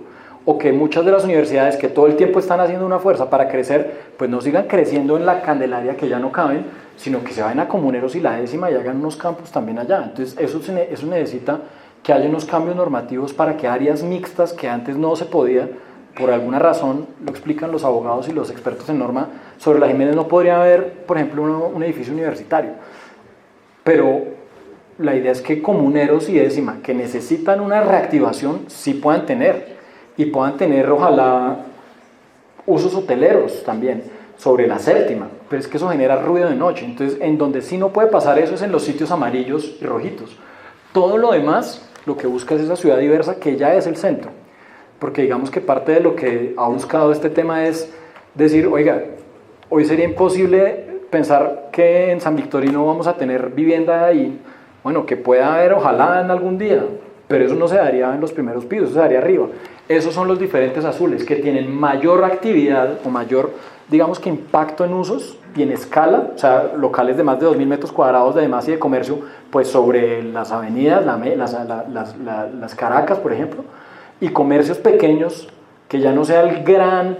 O que muchas de las universidades que todo el tiempo están haciendo una fuerza para crecer, pues no sigan creciendo en la Candelaria que ya no caben, sino que se vayan a Comuneros y la décima y hagan unos campus también allá. Entonces eso necesita que haya unos cambios normativos para que áreas mixtas que antes no se podía, por alguna razón, lo explican los abogados y los expertos en norma, sobre la Jiménez no podría haber, por ejemplo, un edificio universitario. Pero la idea es que Comuneros y décima, que necesitan una reactivación, sí puedan tener, y puedan tener, ojalá, usos hoteleros también, sobre la séptima, pero es que eso genera ruido de noche. Entonces, en donde sí no puede pasar eso es en los sitios amarillos y rojitos. Todo lo demás, lo que busca es esa ciudad diversa que ya es el centro, porque digamos que parte de lo que ha buscado este tema es decir, oiga, hoy sería imposible pensar que en San Victorino vamos a tener vivienda ahí, bueno, que pueda haber ojalá en algún día, pero eso no se daría en los primeros pisos, eso se daría arriba. Esos son los diferentes azules que tienen mayor actividad o mayor, digamos que impacto en usos y en escala, o sea, locales de más de 2.000 metros cuadrados de demás y de comercio, pues sobre las avenidas, las Caracas, por ejemplo, y comercios pequeños, que ya no sea el gran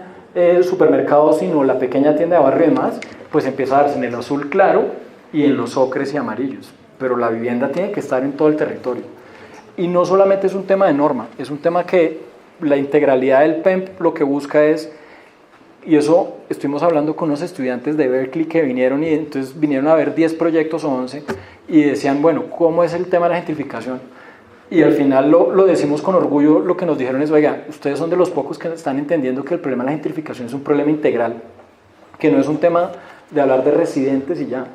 supermercado, sino la pequeña tienda de barrio y demás, pues empieza a darse en el azul claro y en los ocres y amarillos. Pero la vivienda tiene que estar en todo el territorio. Y no solamente es un tema de norma, es un tema que la integralidad del PEMP lo que busca es, y eso estuvimos hablando con unos estudiantes de Berkeley que vinieron y entonces vinieron a ver 10 proyectos o 11 y decían, bueno, ¿cómo es el tema de la gentrificación? Y al final lo decimos con orgullo, lo que nos dijeron es, oiga, ustedes son de los pocos que están entendiendo que el problema de la gentrificación es un problema integral, que no es un tema de hablar de residentes y ya,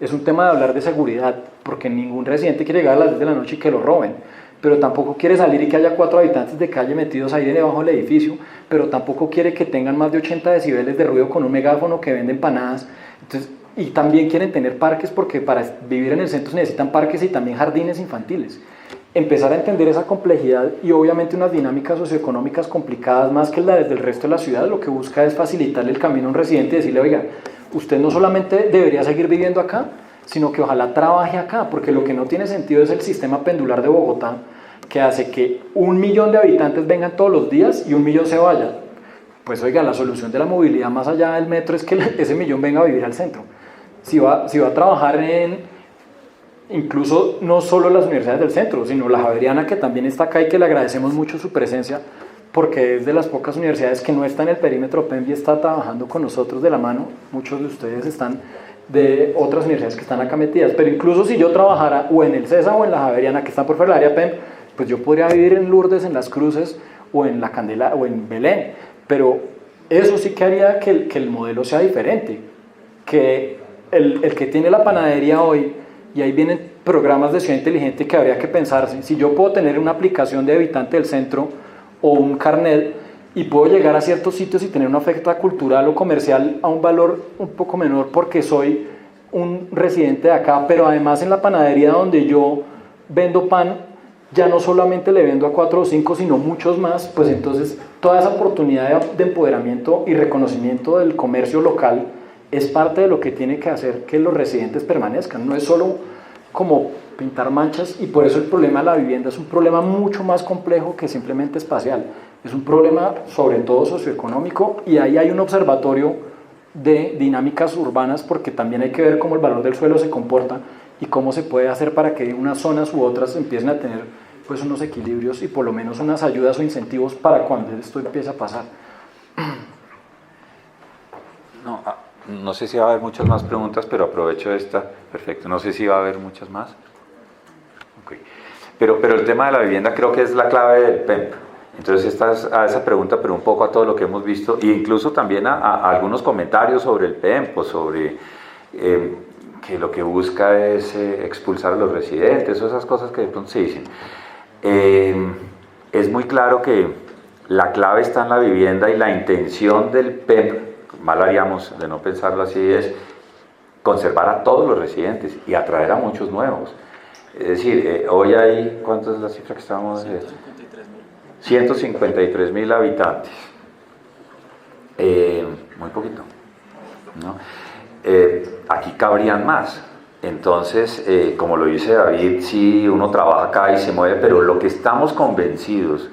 es un tema de hablar de seguridad, porque ningún residente quiere llegar a las 10 de la noche y que lo roben, pero tampoco quiere salir y que haya 4 habitantes de calle metidos ahí debajo del edificio, pero tampoco quiere que tengan más de 80 decibeles de ruido con un megáfono que vende empanadas. Entonces, y también quieren tener parques porque para vivir en el centro se necesitan parques y también jardines infantiles. Empezar a entender esa complejidad y obviamente unas dinámicas socioeconómicas complicadas más que la desde el resto de la ciudad, lo que busca es facilitarle el camino a un residente y decirle, oiga, usted no solamente debería seguir viviendo acá, sino que ojalá trabaje acá, porque lo que no tiene sentido es el sistema pendular de Bogotá, que hace que 1 millón de habitantes vengan todos los días y 1 millón se vayan. Pues oiga, la solución de la movilidad más allá del metro es que ese millón venga a vivir al centro. Si va a trabajar incluso no solo las universidades del centro, sino la Javeriana, que también está acá y que le agradecemos mucho su presencia, porque es de las pocas universidades que no está en el perímetro PEMP y está trabajando con nosotros de la mano. Muchos de ustedes están de otras universidades que están acá metidas, pero incluso si yo trabajara o en el CESA o en la Javeriana, que están por fuera del área PEMP, pues yo podría vivir en Lourdes, en Las Cruces o en La Candela o en Belén, pero eso sí que haría que el modelo sea diferente, que el que tiene la panadería hoy, y ahí vienen programas de ciudad inteligente que habría que pensar, si yo puedo tener una aplicación de habitante del centro o un carnet y puedo llegar a ciertos sitios y tener una oferta cultural o comercial a un valor un poco menor porque soy un residente de acá, pero además en la panadería donde yo vendo pan, ya no solamente le vendo a 4 o 5, sino muchos más, pues entonces toda esa oportunidad de empoderamiento y reconocimiento del comercio local es parte de lo que tiene que hacer que los residentes permanezcan, no es solo como pintar manchas, y por eso el problema de la vivienda es un problema mucho más complejo que simplemente espacial, es un problema sobre todo socioeconómico, y ahí hay un observatorio de dinámicas urbanas porque también hay que ver cómo el valor del suelo se comporta y cómo se puede hacer para que unas zonas u otras empiecen a tener pues unos equilibrios y por lo menos unas ayudas o incentivos para cuando esto empiece a pasar. No sé si va a haber muchas más preguntas, pero aprovecho esta. Perfecto, no sé si va a haber muchas más. Okay. Pero el tema de la vivienda creo que es la clave del PEMP. Entonces a esa pregunta, pero un poco a todo lo que hemos visto, e incluso también a algunos comentarios sobre el PEMP o sobre que lo que busca es expulsar a los residentes, o esas cosas que de pronto se dicen. Es muy claro que la clave está en la vivienda y la intención del PEMP, mal haríamos de no pensarlo así, es conservar a todos los residentes y atraer a muchos nuevos. Es decir, hoy hay, ¿cuánto es la cifra que estábamos? 153.000 habitantes. Muy poquito. ¿no? Aquí cabrían más. Entonces, como lo dice David, sí, uno trabaja acá y se mueve, pero lo que estamos convencidos,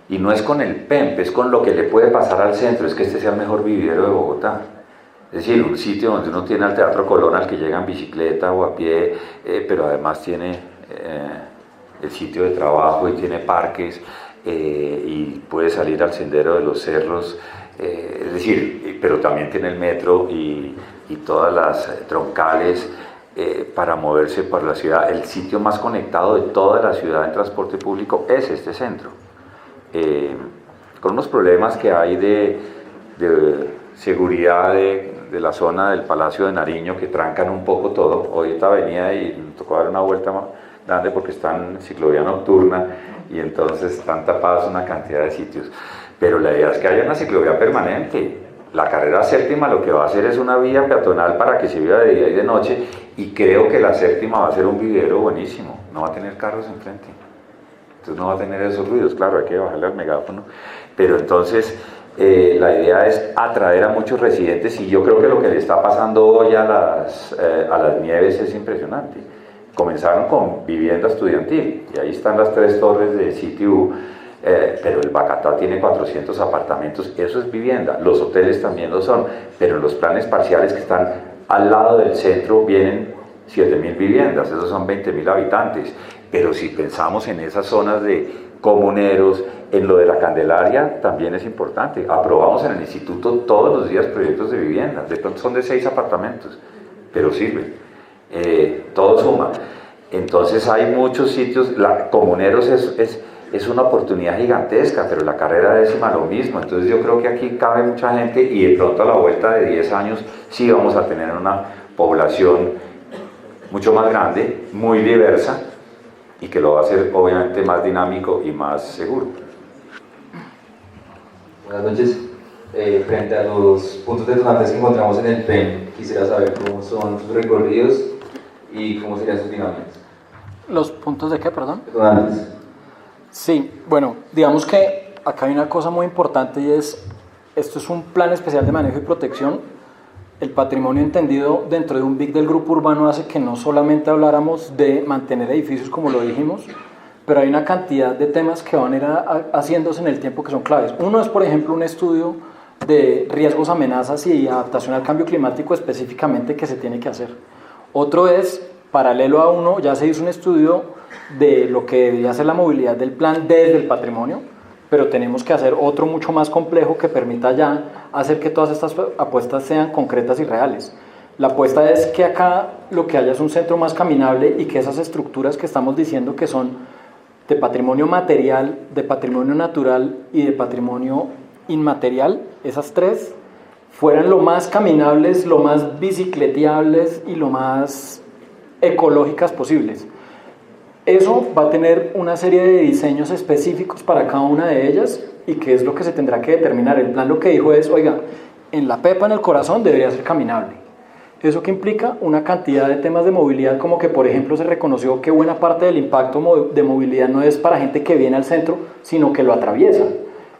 y no es con el PEMP, es con lo que le puede pasar al centro, es que este sea el mejor vividero de Bogotá. Es decir, un sitio donde uno tiene al Teatro Colón al que llega en bicicleta o a pie, pero además tiene el sitio de trabajo y tiene parques, y puede salir al sendero de los cerros, es decir, pero también tiene el metro y todas las troncales para moverse por la ciudad. El sitio más conectado de toda la ciudad en transporte público es este centro, con unos problemas que hay de seguridad de la zona del Palacio de Nariño que trancan un poco todo. Ahorita venía y me tocó dar una vuelta más grande porque está en ciclovía nocturna y entonces están tapados una cantidad de sitios, pero la idea es que haya una ciclovía permanente. La carrera séptima lo que va a hacer es una vía peatonal para que se viva de día y de noche, y creo que la séptima va a ser un vividero buenísimo, no va a tener carros enfrente, entonces no va a tener esos ruidos. Claro, hay que bajarle al megáfono, pero entonces la idea es atraer a muchos residentes, y yo creo que lo que le está pasando hoy a las Nieves es impresionante. Comenzaron con vivienda estudiantil, y ahí están las 3 torres de CTU, pero el Bacatá tiene 400 apartamentos, eso es vivienda. Los hoteles también lo son, pero en los planes parciales que están al lado del centro vienen 7.000 viviendas, esos son 20.000 habitantes. Pero si pensamos en esas zonas de comuneros, en lo de la Candelaria también es importante. Aprobamos en el instituto todos los días proyectos de vivienda, de pronto son de 6 apartamentos, pero sirven, todo suma. Entonces hay muchos sitios, comuneros es una oportunidad gigantesca, pero la carrera décima lo mismo. Entonces yo creo que aquí cabe mucha gente, y de pronto a la vuelta de 10 años sí vamos a tener una población mucho más grande, muy diversa, y que lo va a hacer obviamente más dinámico y más seguro. Buenas noches. Frente a los puntos detonantes que encontramos en el PEN, quisiera saber cómo son sus recorridos y cómo serían sus dinámicas. ¿Los puntos de qué, perdón? Detonantes. Sí, bueno, digamos que acá hay una cosa muy importante, y es, esto es un plan especial de manejo y protección. El patrimonio entendido dentro de un BIC del grupo urbano hace que no solamente habláramos de mantener edificios como lo dijimos, pero hay una cantidad de temas que van a ir haciéndose en el tiempo que son claves. Uno es, por ejemplo, un estudio de riesgos, amenazas y adaptación al cambio climático específicamente que se tiene que hacer. Otro es, paralelo a uno, ya se hizo un estudio de lo que debería ser la movilidad del plan desde el patrimonio, pero tenemos que hacer otro mucho más complejo que permita ya hacer que todas estas apuestas sean concretas y reales. La apuesta es que acá lo que haya es un centro más caminable, y que esas estructuras que estamos diciendo que son de patrimonio material, de patrimonio natural y de patrimonio inmaterial, esas 3, fueran lo más caminables, lo más bicicleteables y lo más ecológicas posibles. Eso va a tener una serie de diseños específicos para cada una de ellas, y que es lo que se tendrá que determinar. El plan lo que dijo es, oiga, en la pepa, en el corazón, debería ser caminable. Eso que implica una cantidad de temas de movilidad, como que, por ejemplo, se reconoció que buena parte del impacto de movilidad no es para gente que viene al centro, sino que lo atraviesa.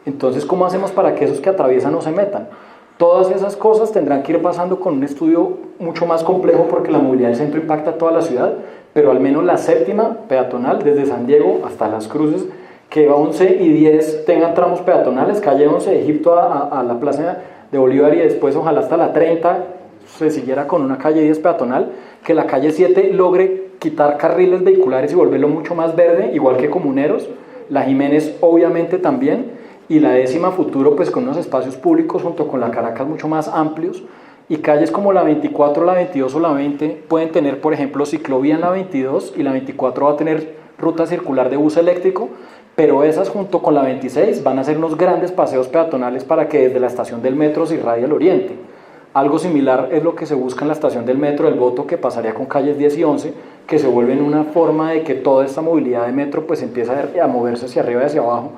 Entonces, ¿cómo hacemos para que esos que atraviesan no se metan? Todas esas cosas tendrán que ir pasando con un estudio mucho más complejo, porque la movilidad del centro impacta a toda la ciudad, pero al menos la séptima peatonal, desde San Diego hasta Las Cruces, que 11 y 10 tengan tramos peatonales, calle 11 de Egipto a la Plaza de Bolívar, y después ojalá hasta la 30 se siguiera con una calle 10 peatonal, que la calle 7 logre quitar carriles vehiculares y volverlo mucho más verde, igual que Comuneros, la Jiménez obviamente también, y la 10ª Futuro pues con unos espacios públicos junto con la Caracas mucho más amplios, y calles como la 24, la 22 o la 20 pueden tener, por ejemplo, ciclovía en la 22, y la 24 va a tener ruta circular de bus eléctrico, pero esas junto con la 26 van a ser unos grandes paseos peatonales para que desde la estación del metro se irradie al oriente. Algo similar es lo que se busca en la estación del metro del Voto, que pasaría con calles 10 y 11, que se vuelven una forma de que toda esta movilidad de metro pues empieza a moverse hacia arriba y hacia abajo,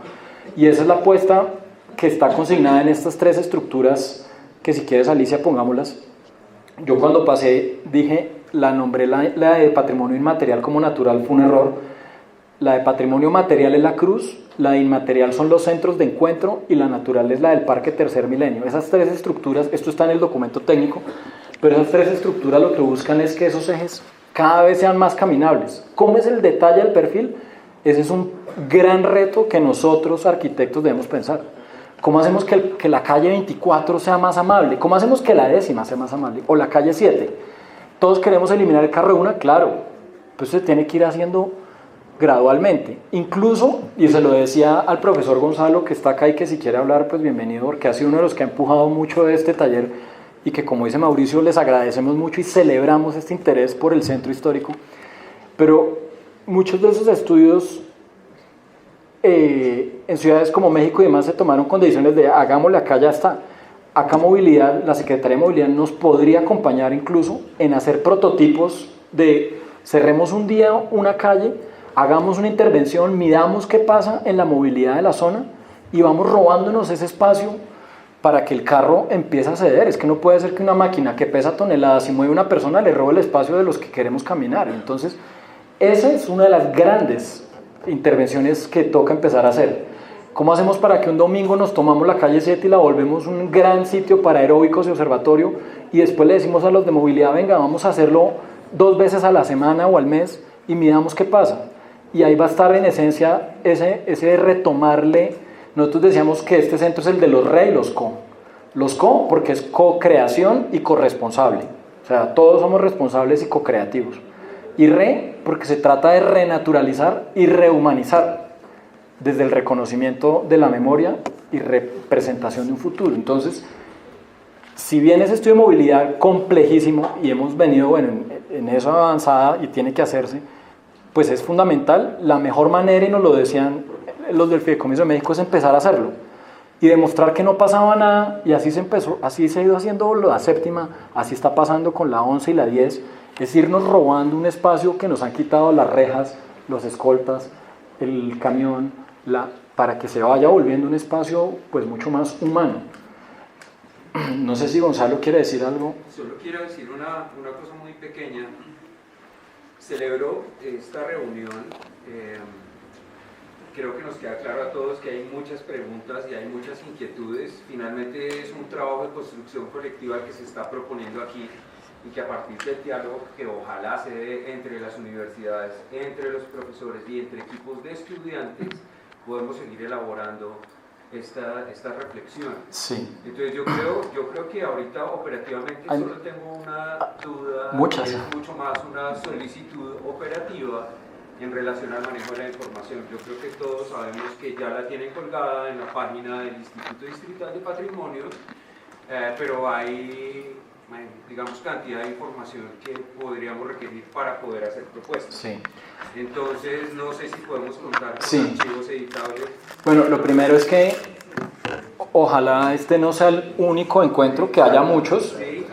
y esa es la apuesta que está consignada en estas 3 estructuras, que si quieres, Alicia, pongámoslas. Yo cuando pasé dije, nombré la de patrimonio inmaterial como natural, fue un error. la de patrimonio material es la cruz, la de inmaterial son los centros de encuentro y la natural es la del Parque Tercer Milenio. Esas tres estructuras, esto está en el documento técnico, pero esas tres estructuras lo que buscan es que esos ejes cada vez sean más caminables. ¿Cómo es el detalle del perfil? Ese es un gran reto que nosotros arquitectos debemos pensar. ¿Cómo hacemos que la calle 24 sea más amable? ¿Cómo hacemos que la 10ª sea más amable? O la calle 7. Todos queremos eliminar el carro de una, claro, pues se tiene que ir haciendo gradualmente. Incluso, y se lo decía al profesor Gonzalo que está acá y que si quiere hablar, pues bienvenido, porque ha sido uno de los que ha empujado mucho este taller y que, como dice Mauricio, les agradecemos mucho y celebramos este interés por el centro histórico. Pero muchos de esos estudios en ciudades como México y demás se tomaron con decisiones de hagámosle acá, ya está. Acá movilidad, la Secretaría de Movilidad nos podría acompañar incluso en hacer prototipos de cerremos un día una calle, hagamos una intervención, midamos qué pasa en la movilidad de la zona y vamos robándonos ese espacio para que el carro empiece a ceder. Es que no puede ser que una máquina que pesa toneladas y mueve una persona le robe el espacio de los que queremos caminar. Entonces, esa es una de las grandes intervenciones que toca empezar a hacer. ¿Cómo hacemos para que un domingo nos tomamos la calle 7 y la volvemos un gran sitio para aeróbicos y observatorio y después le decimos a los de movilidad, venga, vamos a hacerlo 2 veces a la semana o al mes y midamos qué pasa? Y ahí va a estar en esencia ese retomarle. Nosotros decíamos que este centro es el de los re y los co. Los co porque es co-creación y corresponsable. O sea, todos somos responsables y co-creativos. Y re porque se trata de renaturalizar y rehumanizar desde el reconocimiento de la memoria y representación de un futuro. Entonces, si bien ese estudio de movilidad complejísimo y hemos venido en eso avanzada y tiene que hacerse, pues es fundamental, la mejor manera, y nos lo decían los del Fideicomiso de México, es empezar a hacerlo y demostrar que no pasaba nada, y así se empezó, así se ha ido haciendo la 7ª, así está pasando con la 11 y la 10, es irnos robando un espacio que nos han quitado las rejas, los escoltas, el camión, para que se vaya volviendo un espacio pues mucho más humano. No sé si Gonzalo quiere decir algo. Solo quiero decir una cosa muy pequeña. Celebro esta reunión. Creo que nos queda claro a todos que hay muchas preguntas y hay muchas inquietudes. Finalmente es un trabajo de construcción colectiva que se está proponiendo aquí y que a partir del diálogo que ojalá se dé entre las universidades, entre los profesores y entre equipos de estudiantes, podemos seguir elaborando esta reflexión. Sí. Entonces yo creo que ahorita operativamente solo tengo una duda, muchas. Es mucho más una solicitud operativa en relación al manejo de la información. Yo creo que todos sabemos que ya la tienen colgada en la página del Instituto Distrital de Patrimonio, pero hay, digamos, cantidad de información que podríamos requerir para poder hacer propuestas. Sí. Entonces, no sé si podemos contar con sí. archivos editables. Bueno, lo primero es que ojalá este no sea el único encuentro, que haya muchos, Sí.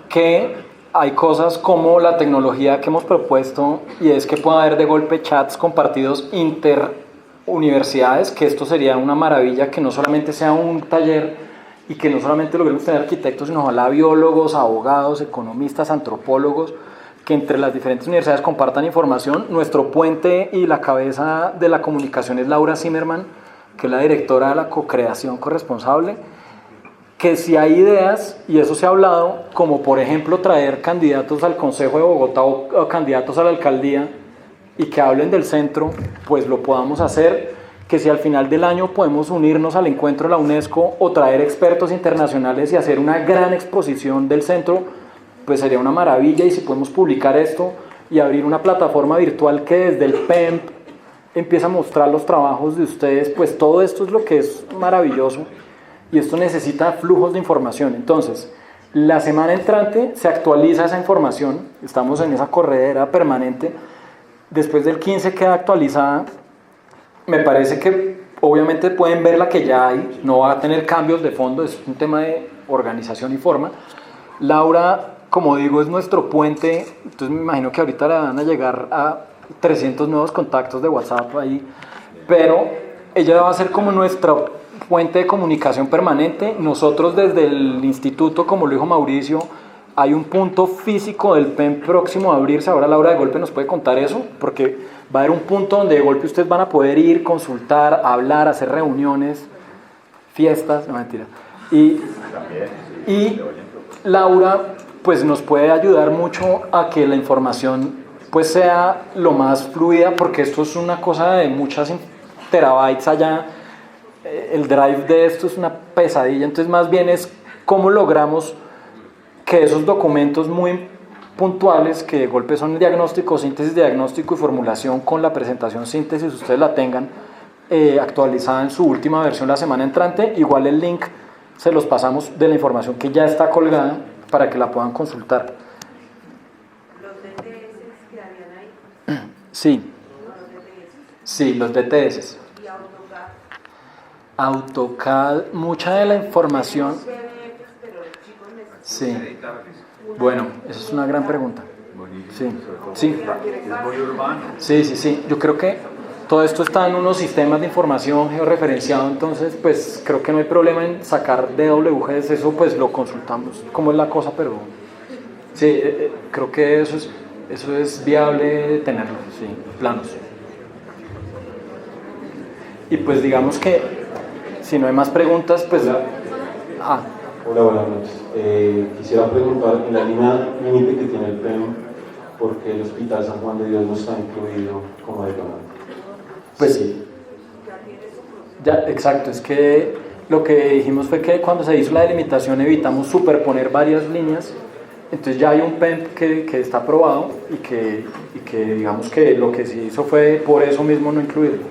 que hay cosas como la tecnología que hemos propuesto, y es que pueda haber de golpe chats compartidos interuniversidades, que esto sería una maravilla, que no solamente sea un taller y que no solamente logremos tener arquitectos, sino ojalá biólogos, abogados, economistas, antropólogos, que entre las diferentes universidades compartan información. Nuestro puente y la cabeza de la comunicación es Laura Zimmerman, que es la directora de la co-creación corresponsable, que si hay ideas, y eso se ha hablado, como por ejemplo traer candidatos al Consejo de Bogotá o candidatos a la alcaldía y que hablen del centro, pues lo podamos hacer, que si al final del año podemos unirnos al encuentro de la UNESCO o traer expertos internacionales y hacer una gran exposición del centro, pues sería una maravilla. Y si podemos publicar esto y abrir una plataforma virtual que desde el PEMP empieza a mostrar los trabajos de ustedes, pues todo esto es lo que es maravilloso, y esto necesita flujos de información. Entonces, la semana entrante se actualiza esa información, estamos en esa corredera permanente, después del 15 queda actualizada. Me parece que obviamente pueden ver la que ya hay, no va a tener cambios de fondo, es un tema de organización y forma. Laura, como digo, es nuestro puente, entonces me imagino que ahorita le van a llegar a 300 nuevos contactos de WhatsApp ahí, pero ella va a ser como nuestro puente de comunicación permanente. Nosotros desde el instituto, como lo dijo Mauricio, hay un punto físico del PEM próximo a abrirse. Ahora Laura de golpe nos puede contar eso, porque Va a haber un punto donde de golpe ustedes van a poder ir, consultar, hablar, hacer reuniones, fiestas, no mentira. Y Laura pues nos puede ayudar mucho a que la información pues sea lo más fluida, porque esto es una cosa de muchas terabytes allá. El drive de esto es una pesadilla, entonces más bien es cómo logramos que esos documentos muy puntuales, que de golpe son diagnóstico, síntesis, diagnóstico y formulación con la presentación síntesis, ustedes la tengan actualizada en su última versión la semana entrante. Igual el link se los pasamos de la información que ya está colgada para que la puedan consultar. ¿Los DTS quedarían ahí? Sí. ¿Los DTS? Sí, los DTS. ¿Y AutoCAD? AutoCAD, mucha de la información... Sí. Bueno, esa es una gran pregunta. Sí, sí. Es muy urbano. Sí, sí, sí. Yo creo que todo esto está en unos sistemas de información georreferenciado, entonces pues creo que no hay problema en sacar DWGs, eso pues lo consultamos cómo es la cosa, pero sí, creo que eso es viable tenerlo, sí, planos. Y pues digamos que si no hay más preguntas, pues... Hola, buenas noches. Quisiera preguntar, en la línea límite que tiene el PEM, ¿por qué el Hospital San Juan de Dios no está incluido como donante? Pues sí. Ya, exacto, es que lo que dijimos fue que cuando se hizo la delimitación evitamos superponer varias líneas, entonces ya hay un PEM que está aprobado y que digamos que lo que se hizo fue por eso mismo no incluirlo.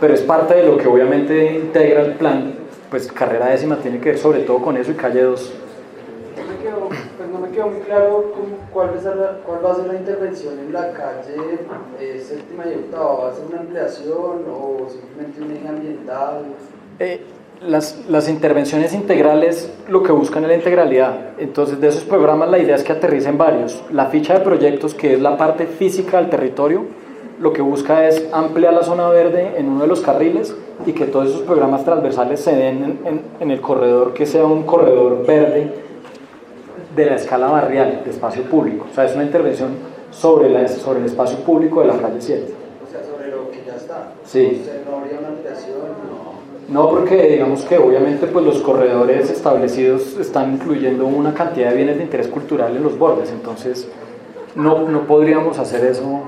Pero es parte de lo que obviamente integra el plan. Pues carrera décima tiene que ver sobre todo con eso y calle 2. No me quedó muy claro cuál va a ser la intervención en la calle séptima y octava. ¿Va a ser una ampliación o simplemente un eje ambiental? Las intervenciones integrales lo que buscan es la integralidad. Entonces de esos programas la idea es que aterricen varios. La ficha de proyectos, que es la parte física del territorio, lo que busca es ampliar la zona verde en uno de los carriles y que todos esos programas transversales se den en el corredor, que sea un corredor verde de la escala barrial de espacio público. O sea, es una intervención sobre el espacio público de la calle 7. O sea, sobre lo que ya está. Sí. ¿No habría una ampliación? No, porque digamos que obviamente pues los corredores establecidos están incluyendo una cantidad de bienes de interés cultural en los bordes, entonces no podríamos hacer eso